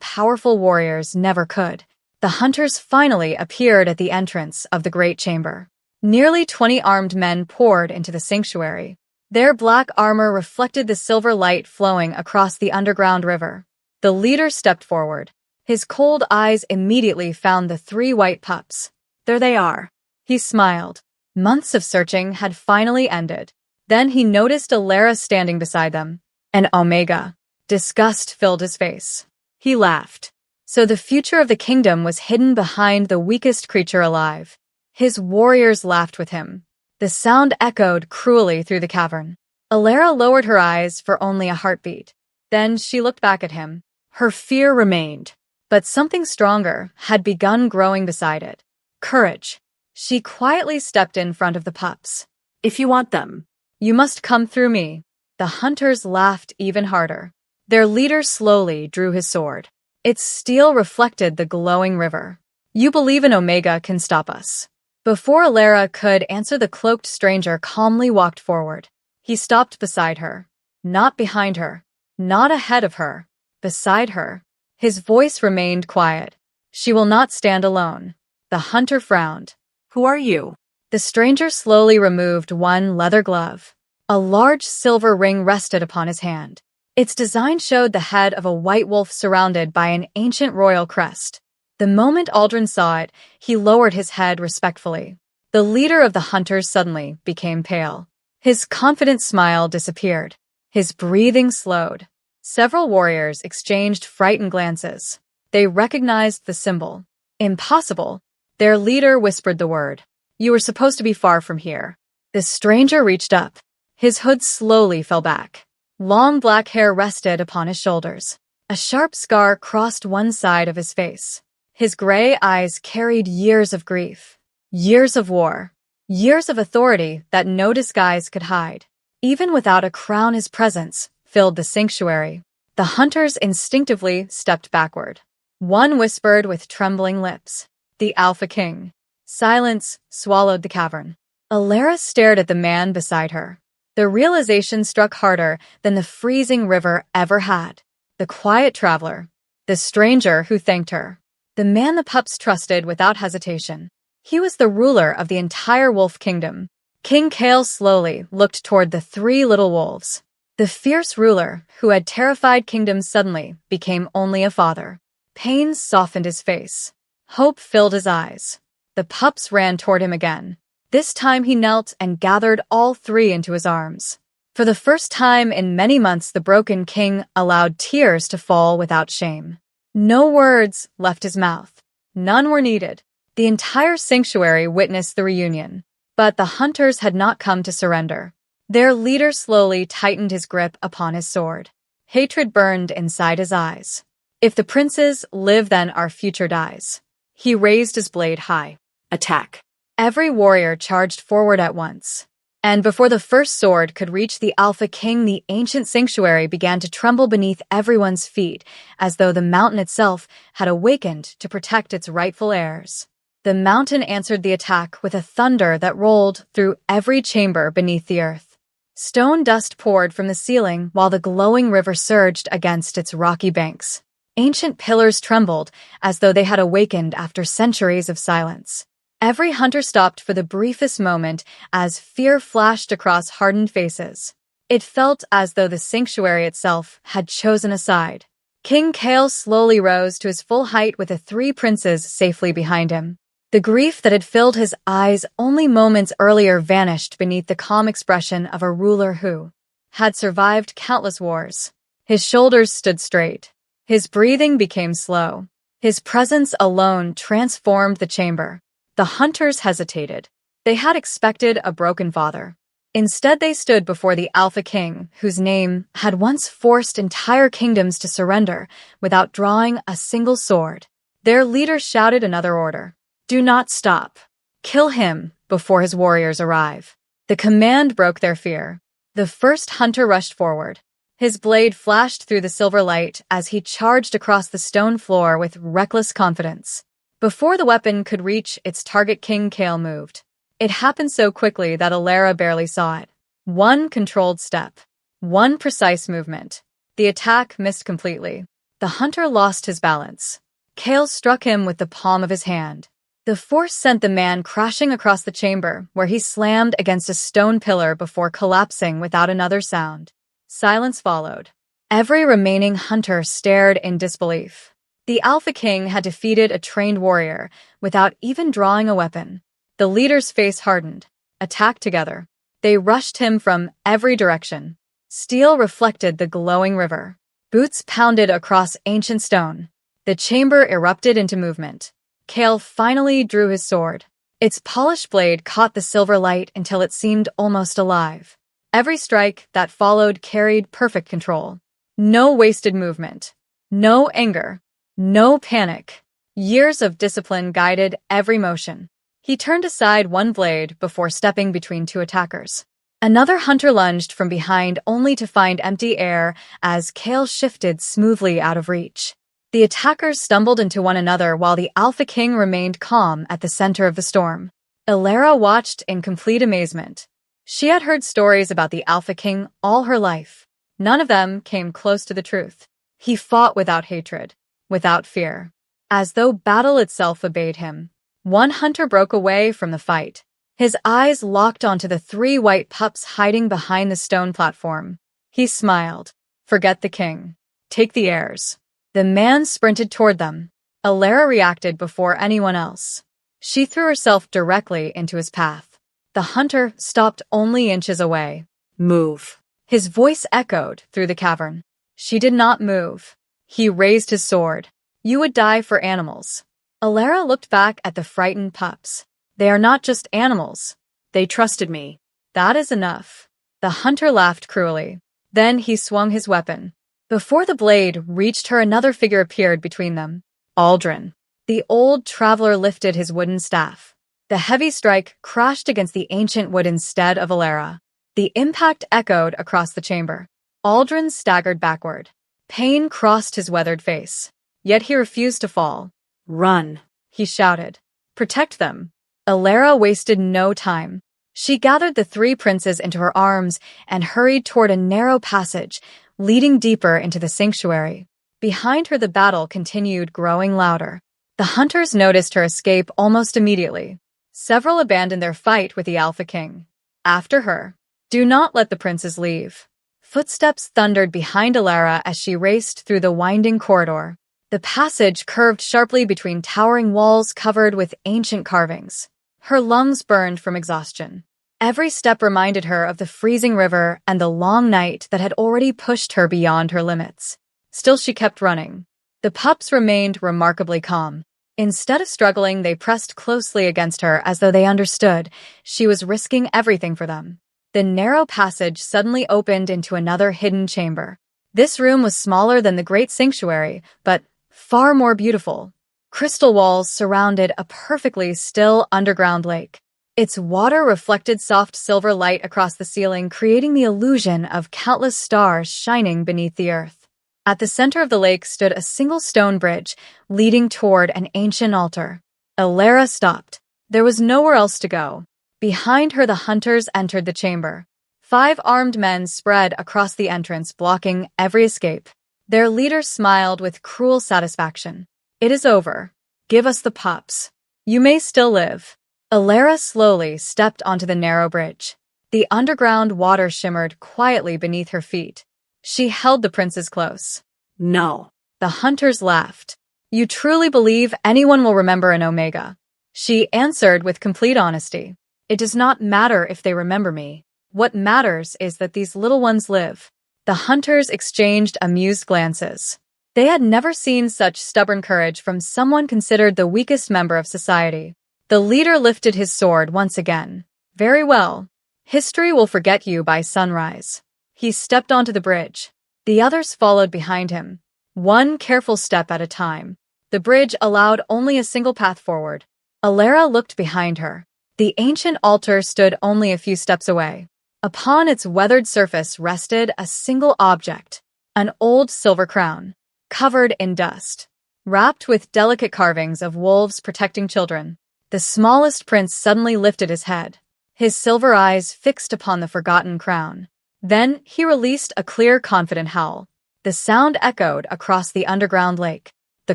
powerful warriors never could. The hunters finally appeared at the entrance of the great chamber. Nearly 20 armed men poured into the sanctuary. Their black armor reflected the silver light flowing across the underground river. The leader stepped forward. His cold eyes immediately found the 3 white pups. There they are. He smiled. Months of searching had finally ended. Then he noticed Alara standing beside them. And Omega. Disgust filled his face. He laughed. So the future of the kingdom was hidden behind the weakest creature alive. His warriors laughed with him. The sound echoed cruelly through the cavern. Alara lowered her eyes for only a heartbeat. Then she looked back at him. Her fear remained. But something stronger had begun growing beside it. Courage. She quietly stepped in front of the pups. If you want them, you must come through me. The hunters laughed even harder. Their leader slowly drew his sword. Its steel reflected the glowing river. You believe an Omega can stop us. Before Alara could answer, the cloaked stranger calmly walked forward. He stopped beside her. Not behind her. Not ahead of her. Beside her. His voice remained quiet. She will not stand alone. The hunter frowned. Who are you? The stranger slowly removed one leather glove. A large silver ring rested upon his hand. Its design showed the head of a white wolf surrounded by an ancient royal crest. The moment Aldrin saw it, he lowered his head respectfully. The leader of the hunters suddenly became pale. His confident smile disappeared. His breathing slowed. Several warriors exchanged frightened glances. They recognized the symbol. Impossible. Their leader whispered the word. You were supposed to be far from here. The stranger reached up. His hood slowly fell back. Long black hair rested upon his shoulders. A sharp scar crossed one side of his face. His gray eyes carried years of grief, years of war, years of authority that no disguise could hide. Even without a crown, his presence filled the sanctuary. The hunters instinctively stepped backward. One whispered with trembling lips, "The Alpha King." Silence swallowed the cavern. Alara stared at the man beside her. The realization struck harder than the freezing river ever had. The quiet traveler. The stranger who thanked her. The man the pups trusted without hesitation. He was the ruler of the entire wolf kingdom. King Kale slowly looked toward the 3 little wolves. The fierce ruler, who had terrified kingdoms, suddenly became only a father. Pain softened his face. Hope filled his eyes. The pups ran toward him again. This time he knelt and gathered all 3 into his arms. For the first time in many months, the broken king allowed tears to fall without shame. No words left his mouth. None were needed. The entire sanctuary witnessed the reunion. But the hunters had not come to surrender. Their leader slowly tightened his grip upon his sword. Hatred burned inside his eyes. If the princes live, then our future dies. He raised his blade high. Attack. Every warrior charged forward at once. And before the first sword could reach the Alpha King, the ancient sanctuary began to tremble beneath everyone's feet, as though the mountain itself had awakened to protect its rightful heirs. The mountain answered the attack with a thunder that rolled through every chamber beneath the earth. Stone dust poured from the ceiling while the glowing river surged against its rocky banks. Ancient pillars trembled as though they had awakened after centuries of silence. Every hunter stopped for the briefest moment as fear flashed across hardened faces. It felt as though the sanctuary itself had chosen a side. King Kale slowly rose to his full height with the 3 princes safely behind him. The grief that had filled his eyes only moments earlier vanished beneath the calm expression of a ruler who had survived countless wars. His shoulders stood straight. His breathing became slow. His presence alone transformed the chamber. The hunters hesitated. They had expected a broken father. Instead, they stood before the Alpha King, whose name had once forced entire kingdoms to surrender without drawing a single sword. Their leader shouted another order. Do not stop. Kill him before his warriors arrive. The command broke their fear. The first hunter rushed forward. His blade flashed through the silver light as he charged across the stone floor with reckless confidence. Before the weapon could reach its target, King Kale moved. It happened so quickly that Alara barely saw it. One controlled step. One precise movement. The attack missed completely. The hunter lost his balance. Kale struck him with the palm of his hand. The force sent the man crashing across the chamber, where he slammed against a stone pillar before collapsing without another sound. Silence followed. Every remaining hunter stared in disbelief. The Alpha King had defeated a trained warrior without even drawing a weapon. The leader's face hardened. Attacked together. They rushed him from every direction. Steel reflected the glowing river. Boots pounded across ancient stone. The chamber erupted into movement. Kale finally drew his sword. Its polished blade caught the silver light until it seemed almost alive. Every strike that followed carried perfect control. No wasted movement. No anger. No panic. Years of discipline guided every motion. He turned aside one blade before stepping between two attackers. Another hunter lunged from behind only to find empty air as Kale shifted smoothly out of reach. The attackers stumbled into one another while the Alpha King remained calm at the center of the storm. Alara watched in complete amazement. She had heard stories about the Alpha King all her life. None of them came close to the truth. He fought without hatred, without fear, as though battle itself obeyed him. One hunter broke away from the fight. His eyes locked onto the three white pups hiding behind the stone platform. He smiled. Forget the king. Take the heirs. The man sprinted toward them. Alara reacted before anyone else. She threw herself directly into his path. The hunter stopped only inches away. Move. His voice echoed through the cavern. She did not move. He raised his sword. You would die for animals. Alara looked back at the frightened pups. They are not just animals. They trusted me. That is enough. The hunter laughed cruelly. Then he swung his weapon. Before the blade reached her, another figure appeared between them. Aldrin. The old traveler lifted his wooden staff. The heavy strike crashed against the ancient wood instead of Alara. The impact echoed across the chamber. Aldrin staggered backward. Pain crossed his weathered face. Yet he refused to fall. Run, he shouted. Protect them. Alara wasted no time. She gathered the three princes into her arms and hurried toward a narrow passage, leading deeper into the sanctuary. Behind her, the battle continued, growing louder. The hunters noticed her escape almost immediately. Several abandoned their fight with the Alpha King. After her. Do not let the princes leave. Footsteps thundered behind Alara as she raced through the winding corridor. The passage curved sharply between towering walls covered with ancient carvings. Her lungs burned from exhaustion. Every step reminded her of the freezing river and the long night that had already pushed her beyond her limits. Still, she kept running. The pups remained remarkably calm. Instead of struggling, they pressed closely against her as though they understood she was risking everything for them. The narrow passage suddenly opened into another hidden chamber. This room was smaller than the great sanctuary, but far more beautiful. Crystal walls surrounded a perfectly still underground lake. Its water reflected soft silver light across the ceiling, creating the illusion of countless stars shining beneath the earth. At the center of the lake stood a single stone bridge, leading toward an ancient altar. Alara stopped. There was nowhere else to go. Behind her, the hunters entered the chamber. 5 armed men spread across the entrance, blocking every escape. Their leader smiled with cruel satisfaction. It is over. Give us the pups. You may still live. Alara slowly stepped onto the narrow bridge. The underground water shimmered quietly beneath her feet. She held the princes close. No. The hunters laughed. You truly believe anyone will remember an Omega? She answered with complete honesty. It does not matter if they remember me. What matters is that these little ones live. The hunters exchanged amused glances. They had never seen such stubborn courage from someone considered the weakest member of society. The leader lifted his sword once again. Very well. History will forget you by sunrise. He stepped onto the bridge. The others followed behind him, one careful step at a time. The bridge allowed only a single path forward. Alara looked behind her. The ancient altar stood only a few steps away. Upon its weathered surface rested a single object, an old silver crown, covered in dust, wrapped with delicate carvings of wolves protecting children. The smallest prince suddenly lifted his head, his silver eyes fixed upon the forgotten crown. Then he released a clear, confident howl. The sound echoed across the underground lake. The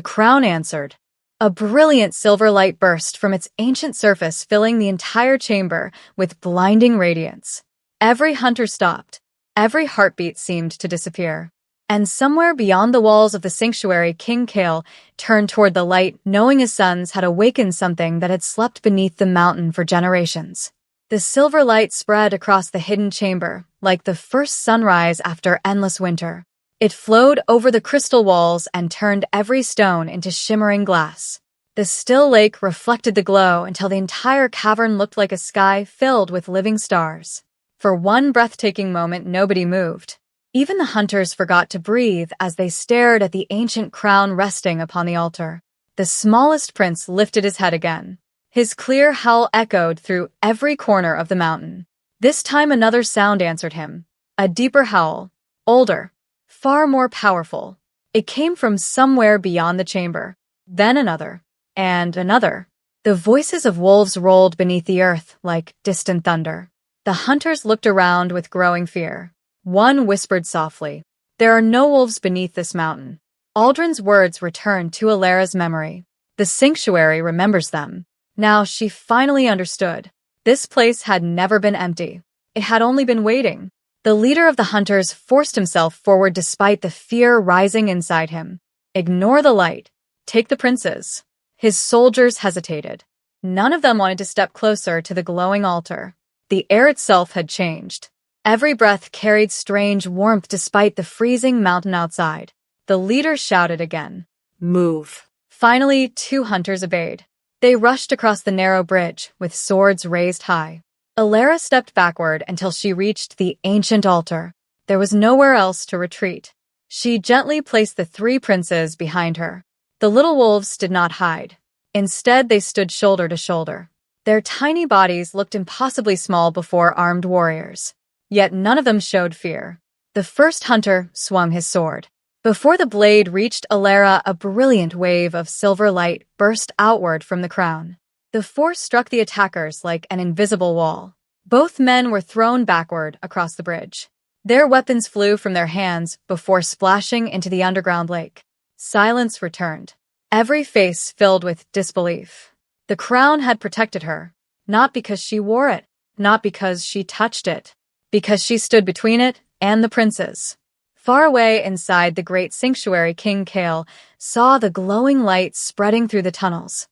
crown answered. A brilliant silver light burst from its ancient surface, filling the entire chamber with blinding radiance. Every hunter stopped. Every heartbeat seemed to disappear. And somewhere beyond the walls of the sanctuary, King Kale turned toward the light, knowing his sons had awakened something that had slept beneath the mountain for generations. The silver light spread across the hidden chamber, like the first sunrise after endless winter. It flowed over the crystal walls and turned every stone into shimmering glass. The still lake reflected the glow until the entire cavern looked like a sky filled with living stars. For one breathtaking moment, nobody moved. Even the hunters forgot to breathe as they stared at the ancient crown resting upon the altar. The smallest prince lifted his head again. His clear howl echoed through every corner of the mountain. This time another sound answered him. A deeper howl. Older. Far more powerful. It came from somewhere beyond the chamber. Then another. And another. The voices of wolves rolled beneath the earth like distant thunder. The hunters looked around with growing fear. One whispered softly, "There are no wolves beneath this mountain." Aldrin's words returned to Alara's memory. The sanctuary remembers them. Now she finally understood. This place had never been empty. It had only been waiting. The leader of the hunters forced himself forward despite the fear rising inside him. Ignore the light. Take the princes. His soldiers hesitated. None of them wanted to step closer to the glowing altar. The air itself had changed. Every breath carried strange warmth despite the freezing mountain outside. The leader shouted again. Move. Finally, 2 hunters obeyed. They rushed across the narrow bridge, with swords raised high. Alara stepped backward until she reached the ancient altar. There was nowhere else to retreat. She gently placed the 3 princes behind her. The little wolves did not hide. Instead, they stood shoulder to shoulder. Their tiny bodies looked impossibly small before armed warriors. Yet none of them showed fear. The first hunter swung his sword. Before the blade reached Alara, a brilliant wave of silver light burst outward from the crown. The force struck the attackers like an invisible wall. Both men were thrown backward across the bridge. Their weapons flew from their hands before splashing into the underground lake. Silence returned. Every face filled with disbelief. The crown had protected her, not because she wore it, not because she touched it, because she stood between it and the princes. Far away inside the great sanctuary, King Kale saw the glowing light spreading through the tunnels.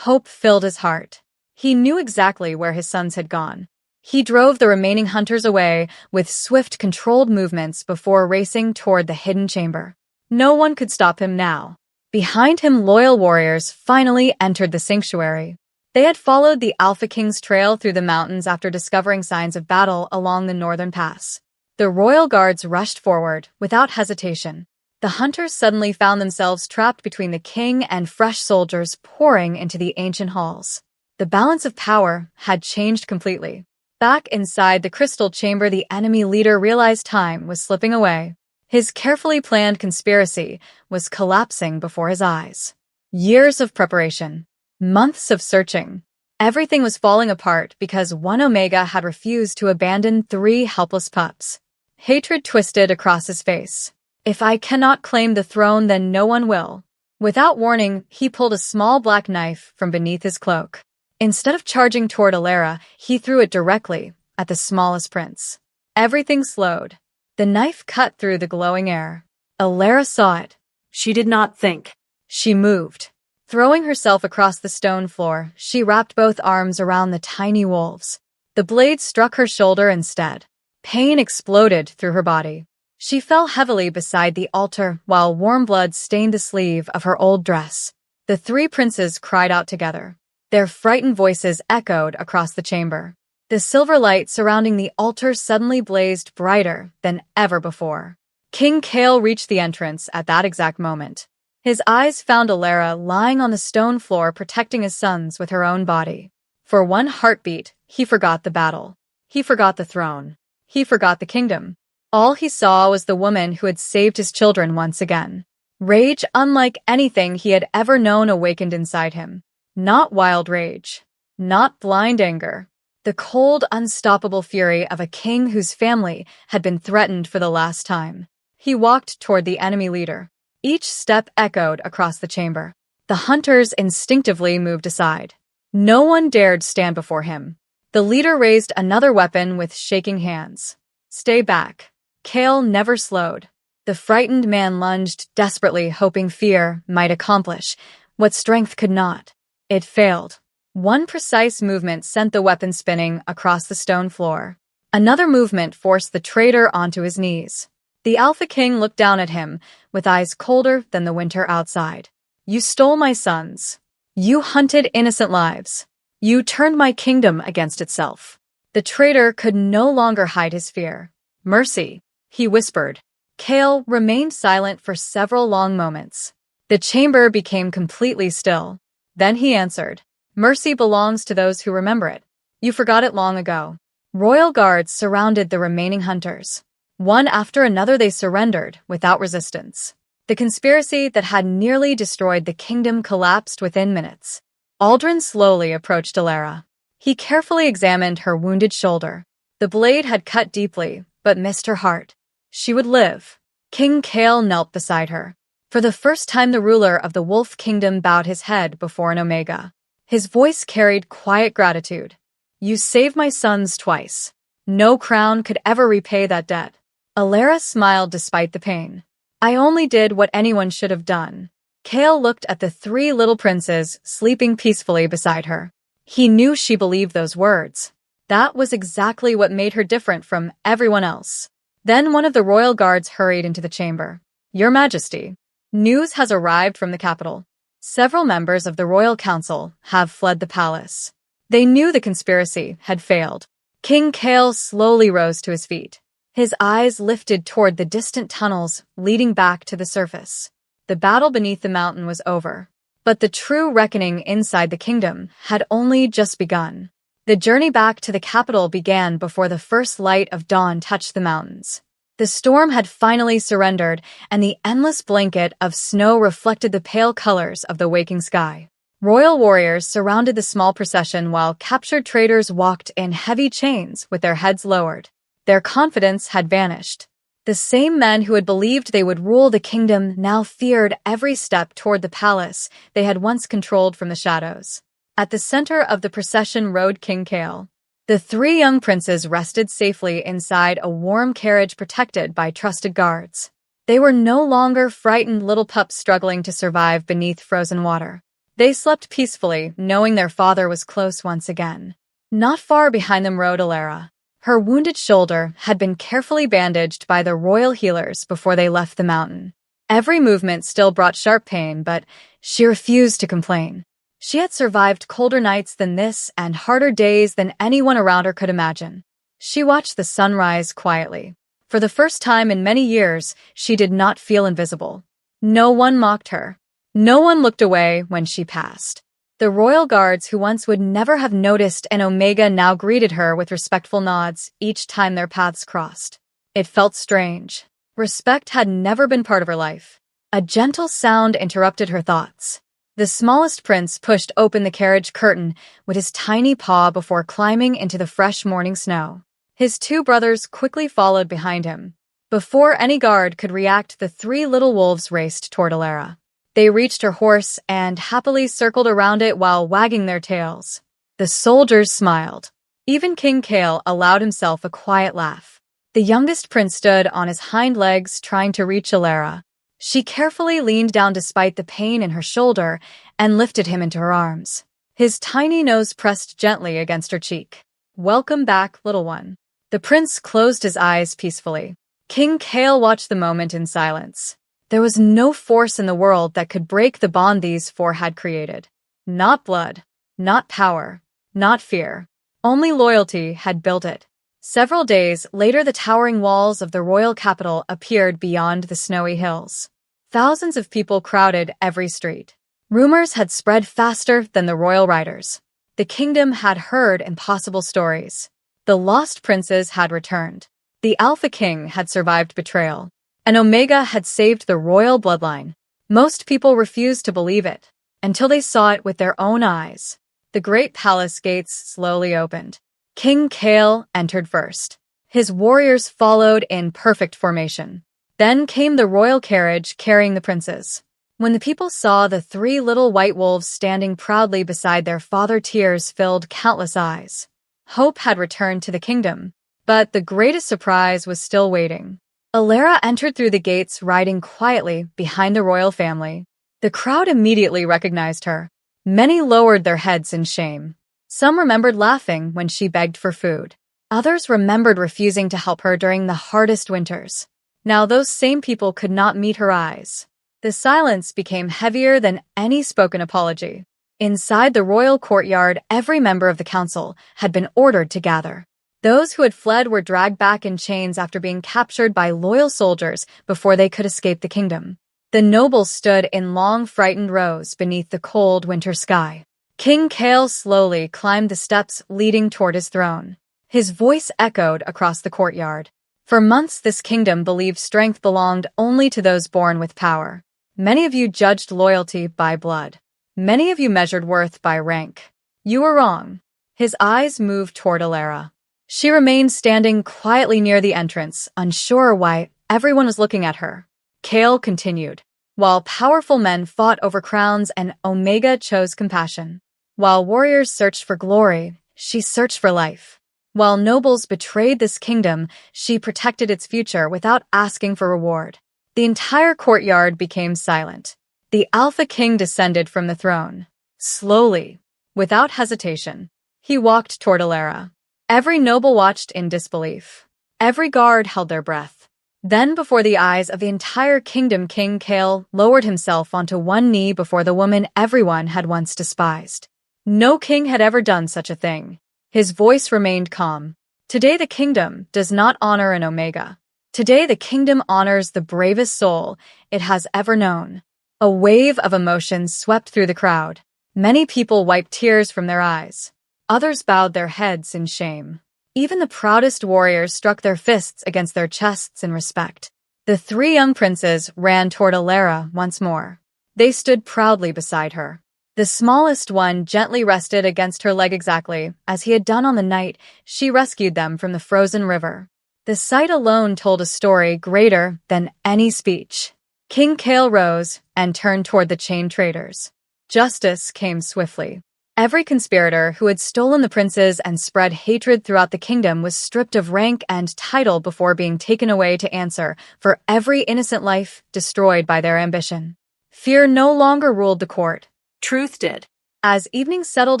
Hope filled his heart. He knew exactly where his sons had gone. He drove the remaining hunters away with swift, controlled movements before racing toward the hidden chamber. No one could stop him now. Behind him, loyal warriors finally entered the sanctuary. They had followed the Alpha King's trail through the mountains after discovering signs of battle along the northern pass. The royal guards rushed forward without hesitation. The hunters suddenly found themselves trapped between the king and fresh soldiers pouring into the ancient halls. The balance of power had changed completely. Back inside the crystal chamber, the enemy leader realized time was slipping away. His carefully planned conspiracy was collapsing before his eyes. Years of preparation. Months of searching. Everything was falling apart because One Omega had refused to abandon 3 helpless pups. Hatred twisted across his face. If I cannot claim the throne, then no one will. Without warning, he pulled a small black knife from beneath his cloak. Instead of charging toward Alara, he threw it directly at the smallest prince. Everything slowed. The knife cut through the glowing air. Alara saw it. She did not think. She moved. Throwing herself across the stone floor, she wrapped both arms around the tiny wolves. The blade struck her shoulder instead. Pain exploded through her body. She fell heavily beside the altar while warm blood stained the sleeve of her old dress. The 3 princes cried out together. Their frightened voices echoed across the chamber. The silver light surrounding the altar suddenly blazed brighter than ever before. King Kale reached the entrance at that exact moment. His eyes found Alara lying on the stone floor protecting his sons with her own body. For one heartbeat, he forgot the battle. He forgot the throne. He forgot the kingdom. All he saw was the woman who had saved his children once again. Rage unlike anything he had ever known awakened inside him. Not wild rage. not blind anger. The cold, unstoppable fury of a king whose family had been threatened for the last time. He walked toward the enemy leader. Each step echoed across the chamber. The hunters instinctively moved aside. No one dared stand before him. The leader raised another weapon with shaking hands. Stay back. Kale never slowed. The frightened man lunged desperately, hoping fear might accomplish what strength could not. It failed. One precise movement sent the weapon spinning across the stone floor. Another movement forced the traitor onto his knees. The Alpha King looked down at him, with eyes colder than the winter outside. You stole my sons. You hunted innocent lives. You turned my kingdom against itself. The traitor could no longer hide his fear. Mercy, he whispered. Kale remained silent for several long moments. The chamber became completely still. Then he answered. Mercy belongs to those who remember it. You forgot it long ago. Royal guards surrounded the remaining hunters. One after another they surrendered without resistance. The conspiracy that had nearly destroyed the kingdom collapsed within minutes. Aldrin slowly approached Alara. He carefully examined her wounded shoulder. The blade had cut deeply, but missed her heart. She would live. King Kale knelt beside her. For the first time the ruler of the Wolf Kingdom bowed his head before an Omega. His voice carried quiet gratitude. You saved my sons twice. No crown could ever repay that debt. Alara smiled despite the pain. I only did what anyone should have done. Kale looked at the three little princes sleeping peacefully beside her. He knew she believed those words. That was exactly what made her different from everyone else. Then one of the royal guards hurried into the chamber. Your Majesty, news has arrived from the capital. Several members of the royal council have fled the palace. They knew the conspiracy had failed. King Kale slowly rose to his feet. His eyes lifted toward the distant tunnels leading back to the surface. The battle beneath the mountain was over. But the true reckoning inside the kingdom had only just begun. The journey back to the capital began before the first light of dawn touched the mountains. The storm had finally surrendered, and the endless blanket of snow reflected the pale colors of the waking sky. Royal warriors surrounded the small procession while captured traitors walked in heavy chains with their heads lowered. Their confidence had vanished. The same men who had believed they would rule the kingdom now feared every step toward the palace they had once controlled from the shadows. At the center of the procession rode King Kale. The three young princes rested safely inside a warm carriage protected by trusted guards. They were no longer frightened little pups struggling to survive beneath frozen water. They slept peacefully, knowing their father was close once again. Not far behind them rode Alara. Her wounded shoulder had been carefully bandaged by the royal healers before they left the mountain. Every movement still brought sharp pain, but she refused to complain. She had survived colder nights than this and harder days than anyone around her could imagine. She watched the sun rise quietly. For the first time in many years, she did not feel invisible. No one mocked her. No one looked away when she passed. The royal guards who once would never have noticed an Omega now greeted her with respectful nods each time their paths crossed. It felt strange. Respect had never been part of her life. A gentle sound interrupted her thoughts. The smallest prince pushed open the carriage curtain with his tiny paw before climbing into the fresh morning snow. His two brothers quickly followed behind him. Before any guard could react, the three little wolves raced toward Alara. They reached her horse and happily circled around it while wagging their tails. The soldiers smiled. Even King Kale allowed himself a quiet laugh. The youngest prince stood on his hind legs trying to reach Alara. She carefully leaned down despite the pain in her shoulder and lifted him into her arms. His tiny nose pressed gently against her cheek. Welcome back, little one. The prince closed his eyes peacefully. King Kale watched the moment in silence. There was no force in the world that could break the bond these four had created. Not blood, not power, not fear. Only loyalty had built it. Several days later, the towering walls of the royal capital appeared beyond the snowy hills. Thousands of people crowded every street. Rumors had spread faster than the royal riders. The kingdom had heard impossible stories. The lost princes had returned. The Alpha King had survived betrayal. And Omega had saved the royal bloodline. Most people refused to believe it until they saw it with their own eyes. The great palace gates slowly opened. King Kale entered first. His warriors followed in perfect formation. Then came the royal carriage carrying the princes. When the people saw the three little white wolves standing proudly beside their father, tears filled countless eyes. Hope had returned to the kingdom, but the greatest surprise was still waiting. Alara entered through the gates riding quietly behind the royal family. The crowd immediately recognized her. Many lowered their heads in shame. Some remembered laughing when she begged for food. Others remembered refusing to help her during the hardest winters. Now those same people could not meet her eyes. The silence became heavier than any spoken apology. Inside the royal courtyard, every member of the council had been ordered to gather. Those who had fled were dragged back in chains after being captured by loyal soldiers before they could escape the kingdom. The nobles stood in long, frightened rows beneath the cold winter sky. King Kale slowly climbed the steps leading toward his throne. His voice echoed across the courtyard. For months, this kingdom believed strength belonged only to those born with power. Many of you judged loyalty by blood. Many of you measured worth by rank. You were wrong. His eyes moved toward Alara. She remained standing quietly near the entrance, unsure why everyone was looking at her. Kale continued. While powerful men fought over crowns and Omega chose compassion. While warriors searched for glory, she searched for life. While nobles betrayed this kingdom, she protected its future without asking for reward. The entire courtyard became silent. The Alpha King descended from the throne. Slowly, without hesitation, he walked toward Alara. Every noble watched in disbelief. Every guard held their breath. Then, before the eyes of the entire kingdom, King Kale lowered himself onto one knee before the woman everyone had once despised. No king had ever done such a thing. His voice remained calm. Today the kingdom does not honor an Omega. Today the kingdom honors the bravest soul it has ever known. A wave of emotion swept through the crowd. Many people wiped tears from their eyes. Others bowed their heads in shame. Even the proudest warriors struck their fists against their chests in respect. The three young princes ran toward Alara once more. They stood proudly beside her. The smallest one gently rested against her leg exactly as he had done on the night she rescued them from the frozen river. The sight alone told a story greater than any speech. King Kale rose and turned toward the chained traitors. Justice came swiftly. Every conspirator who had stolen the princes and spread hatred throughout the kingdom was stripped of rank and title before being taken away to answer for every innocent life destroyed by their ambition. Fear no longer ruled the court. Truth did. As evening settled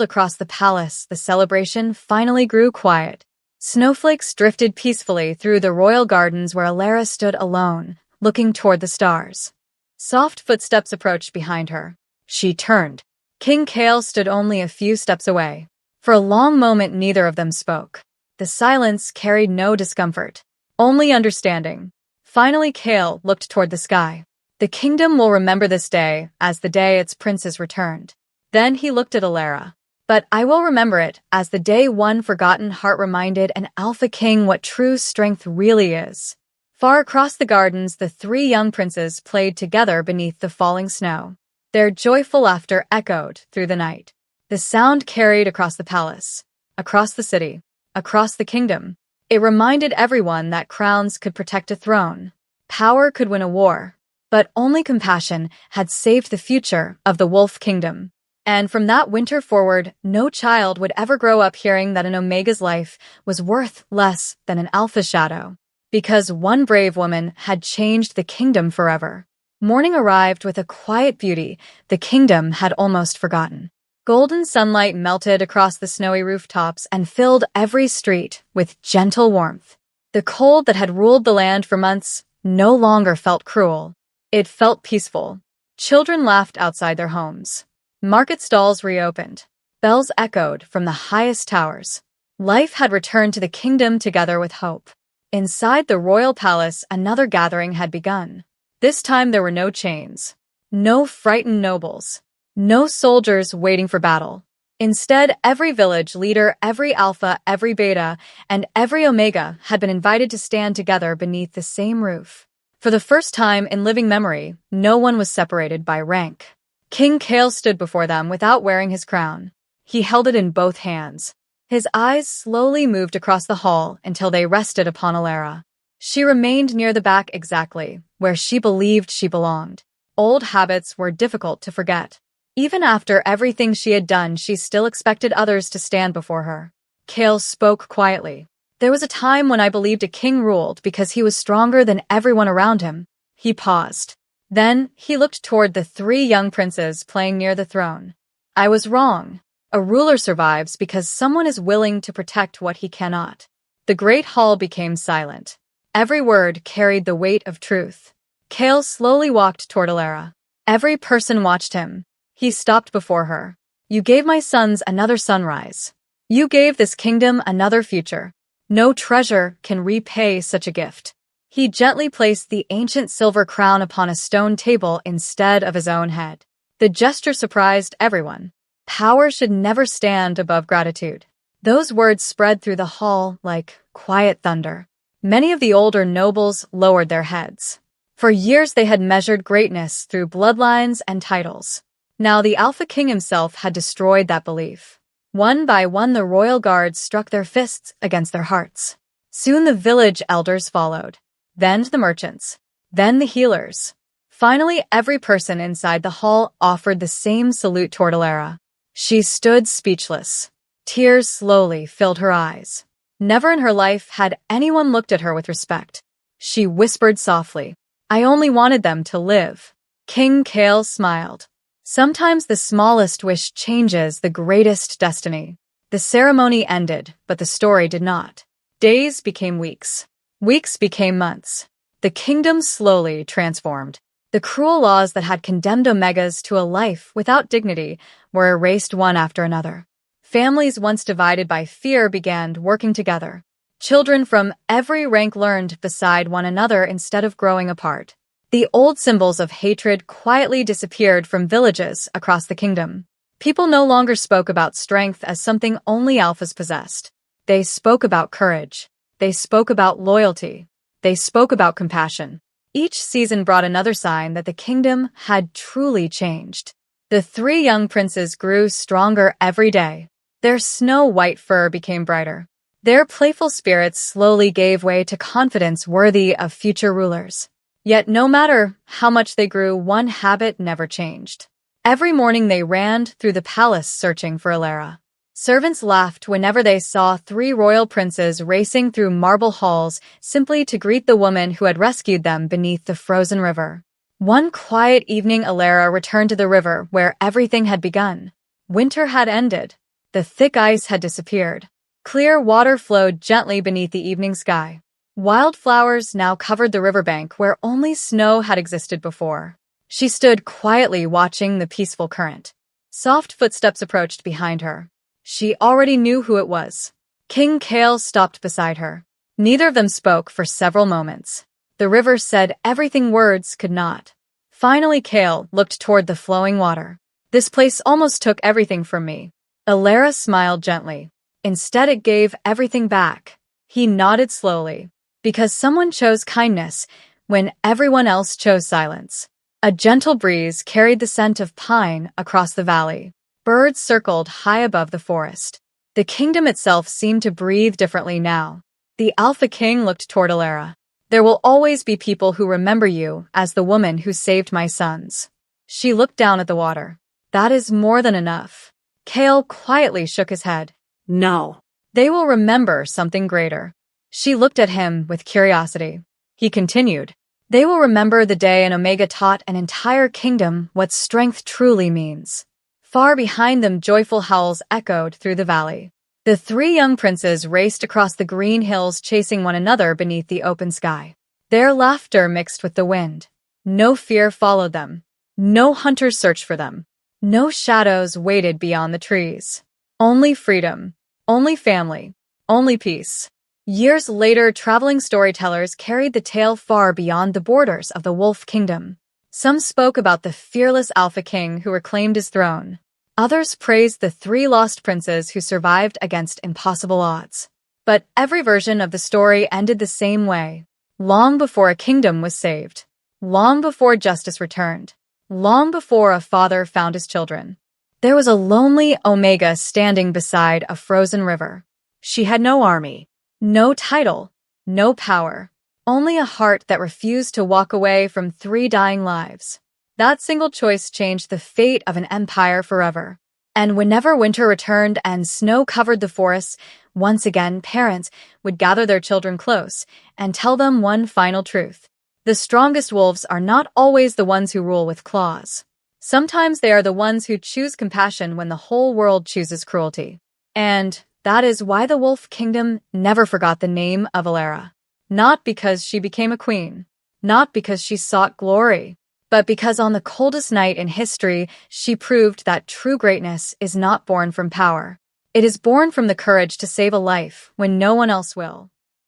across the palace, the celebration finally grew quiet. Snowflakes drifted peacefully through the royal gardens where Alara stood alone, looking toward the stars. Soft footsteps approached behind her. She turned. King Kale stood only a few steps away. For a long moment, neither of them spoke. The silence carried no discomfort, only understanding. Finally, Kale looked toward the sky. The kingdom will remember this day as the day its princes returned. Then he looked at Alara. But I will remember it as the day one forgotten heart reminded an Alpha King what true strength really is. Far across the gardens, the three young princes played together beneath the falling snow. Their joyful laughter echoed through the night. The sound carried across the palace, across the city, across the kingdom. It reminded everyone that crowns could protect a throne. Power could win a war. But only compassion had saved the future of the Wolf Kingdom. And from that winter forward, no child would ever grow up hearing that an Omega's life was worth less than an Alpha's shadow. Because one brave woman had changed the kingdom forever. Morning arrived with a quiet beauty the kingdom had almost forgotten. Golden sunlight melted across the snowy rooftops and filled every street with gentle warmth. The cold that had ruled the land for months no longer felt cruel. It felt peaceful. Children laughed outside their homes. Market stalls reopened. Bells echoed from the highest towers. Life had returned to the kingdom together with hope. Inside the royal palace, another gathering had begun. This time there were no chains, no frightened nobles, no soldiers waiting for battle. Instead, every village leader, every Alpha, every Beta, and every Omega had been invited to stand together beneath the same roof. For the first time in living memory, no one was separated by rank. King Kale stood before them without wearing his crown. He held it in both hands. His eyes slowly moved across the hall until they rested upon Alara. She remained near the back exactly, where she believed she belonged. Old habits were difficult to forget. Even after everything she had done, she still expected others to stand before her. Kale spoke quietly. There was a time when I believed a king ruled because he was stronger than everyone around him. He paused. Then he looked toward the three young princes playing near the throne. I was wrong. A ruler survives because someone is willing to protect what he cannot. The great hall became silent. Every word carried the weight of truth. Kale slowly walked toward Alara. Every person watched him. He stopped before her. You gave my sons another sunrise. You gave this kingdom another future. No treasure can repay such a gift. He gently placed the ancient silver crown upon a stone table instead of his own head. The gesture surprised everyone. Power should never stand above gratitude. Those words spread through the hall like quiet thunder. Many of the older nobles lowered their heads. For years they had measured greatness through bloodlines and titles. Now the Alpha King himself had destroyed that belief. One by one the royal guards struck their fists against their hearts. Soon the village elders followed. Then the merchants. Then the healers. Finally, every person inside the hall offered the same salute toward Alara. She stood speechless. Tears slowly filled her eyes. Never in her life had anyone looked at her with respect. She whispered softly, I only wanted them to live. King Kale smiled. Sometimes the smallest wish changes the greatest destiny. The ceremony ended, but the story did not. Days became weeks. Weeks became months. The kingdom slowly transformed. The cruel laws that had condemned Omegas to a life without dignity were erased one after another. Families once divided by fear began working together. Children from every rank learned beside one another instead of growing apart. The old symbols of hatred quietly disappeared from villages across the kingdom. People no longer spoke about strength as something only alphas possessed. They spoke about courage. They spoke about loyalty. They spoke about compassion. Each season brought another sign that the kingdom had truly changed. The three young princes grew stronger every day. Their snow-white fur became brighter. Their playful spirits slowly gave way to confidence worthy of future rulers. Yet no matter how much they grew, one habit never changed. Every morning they ran through the palace searching for Alara. Servants laughed whenever they saw three royal princes racing through marble halls simply to greet the woman who had rescued them beneath the frozen river. One quiet evening Alara returned to the river where everything had begun. Winter had ended. The thick ice had disappeared. Clear water flowed gently beneath the evening sky. Wildflowers now covered the riverbank where only snow had existed before. She stood quietly watching the peaceful current. Soft footsteps approached behind her. She already knew who it was. King Kale stopped beside her. Neither of them spoke for several moments. The river said everything words could not. Finally Kale looked toward the flowing water. This place almost took everything from me. Alara smiled gently. Instead it gave everything back. He nodded slowly. Because someone chose kindness when everyone else chose silence. A gentle breeze carried the scent of pine across the valley. Birds circled high above the forest. The kingdom itself seemed to breathe differently now. The Alpha King looked toward Alara. There will always be people who remember you as the woman who saved my sons. She looked down at the water. That is more than enough. Kale quietly shook his head. No. They will remember something greater. She looked at him with curiosity. He continued. They will remember the day an Omega taught an entire kingdom what strength truly means. Far behind them, joyful howls echoed through the valley. The three young princes raced across the green hills, chasing one another beneath the open sky. Their laughter mixed with the wind. No fear followed them. No hunters searched for them. No shadows waited beyond the trees. Only freedom. Only family. Only peace. Years later, traveling storytellers carried the tale far beyond the borders of the Wolf Kingdom. Some spoke about the fearless Alpha King who reclaimed his throne. Others praised the three lost princes who survived against impossible odds. But every version of the story ended the same way. Long before a kingdom was saved. Long before justice returned. Long before a father found his children. There was a lonely Omega standing beside a frozen river. She had no army. No title, no power, only a heart that refused to walk away from 3 dying lives. That single choice changed the fate of an empire forever. And whenever winter returned and snow covered the forests, once again parents would gather their children close and tell them one final truth. The strongest wolves are not always the ones who rule with claws. Sometimes they are the ones who choose compassion when the whole world chooses cruelty. And that is why the Wolf Kingdom never forgot the name of Alara. Not because she became a queen, not because she sought glory, but because on the coldest night in history, she proved that true greatness is not born from power. It is born from the courage to save a life when no one else will.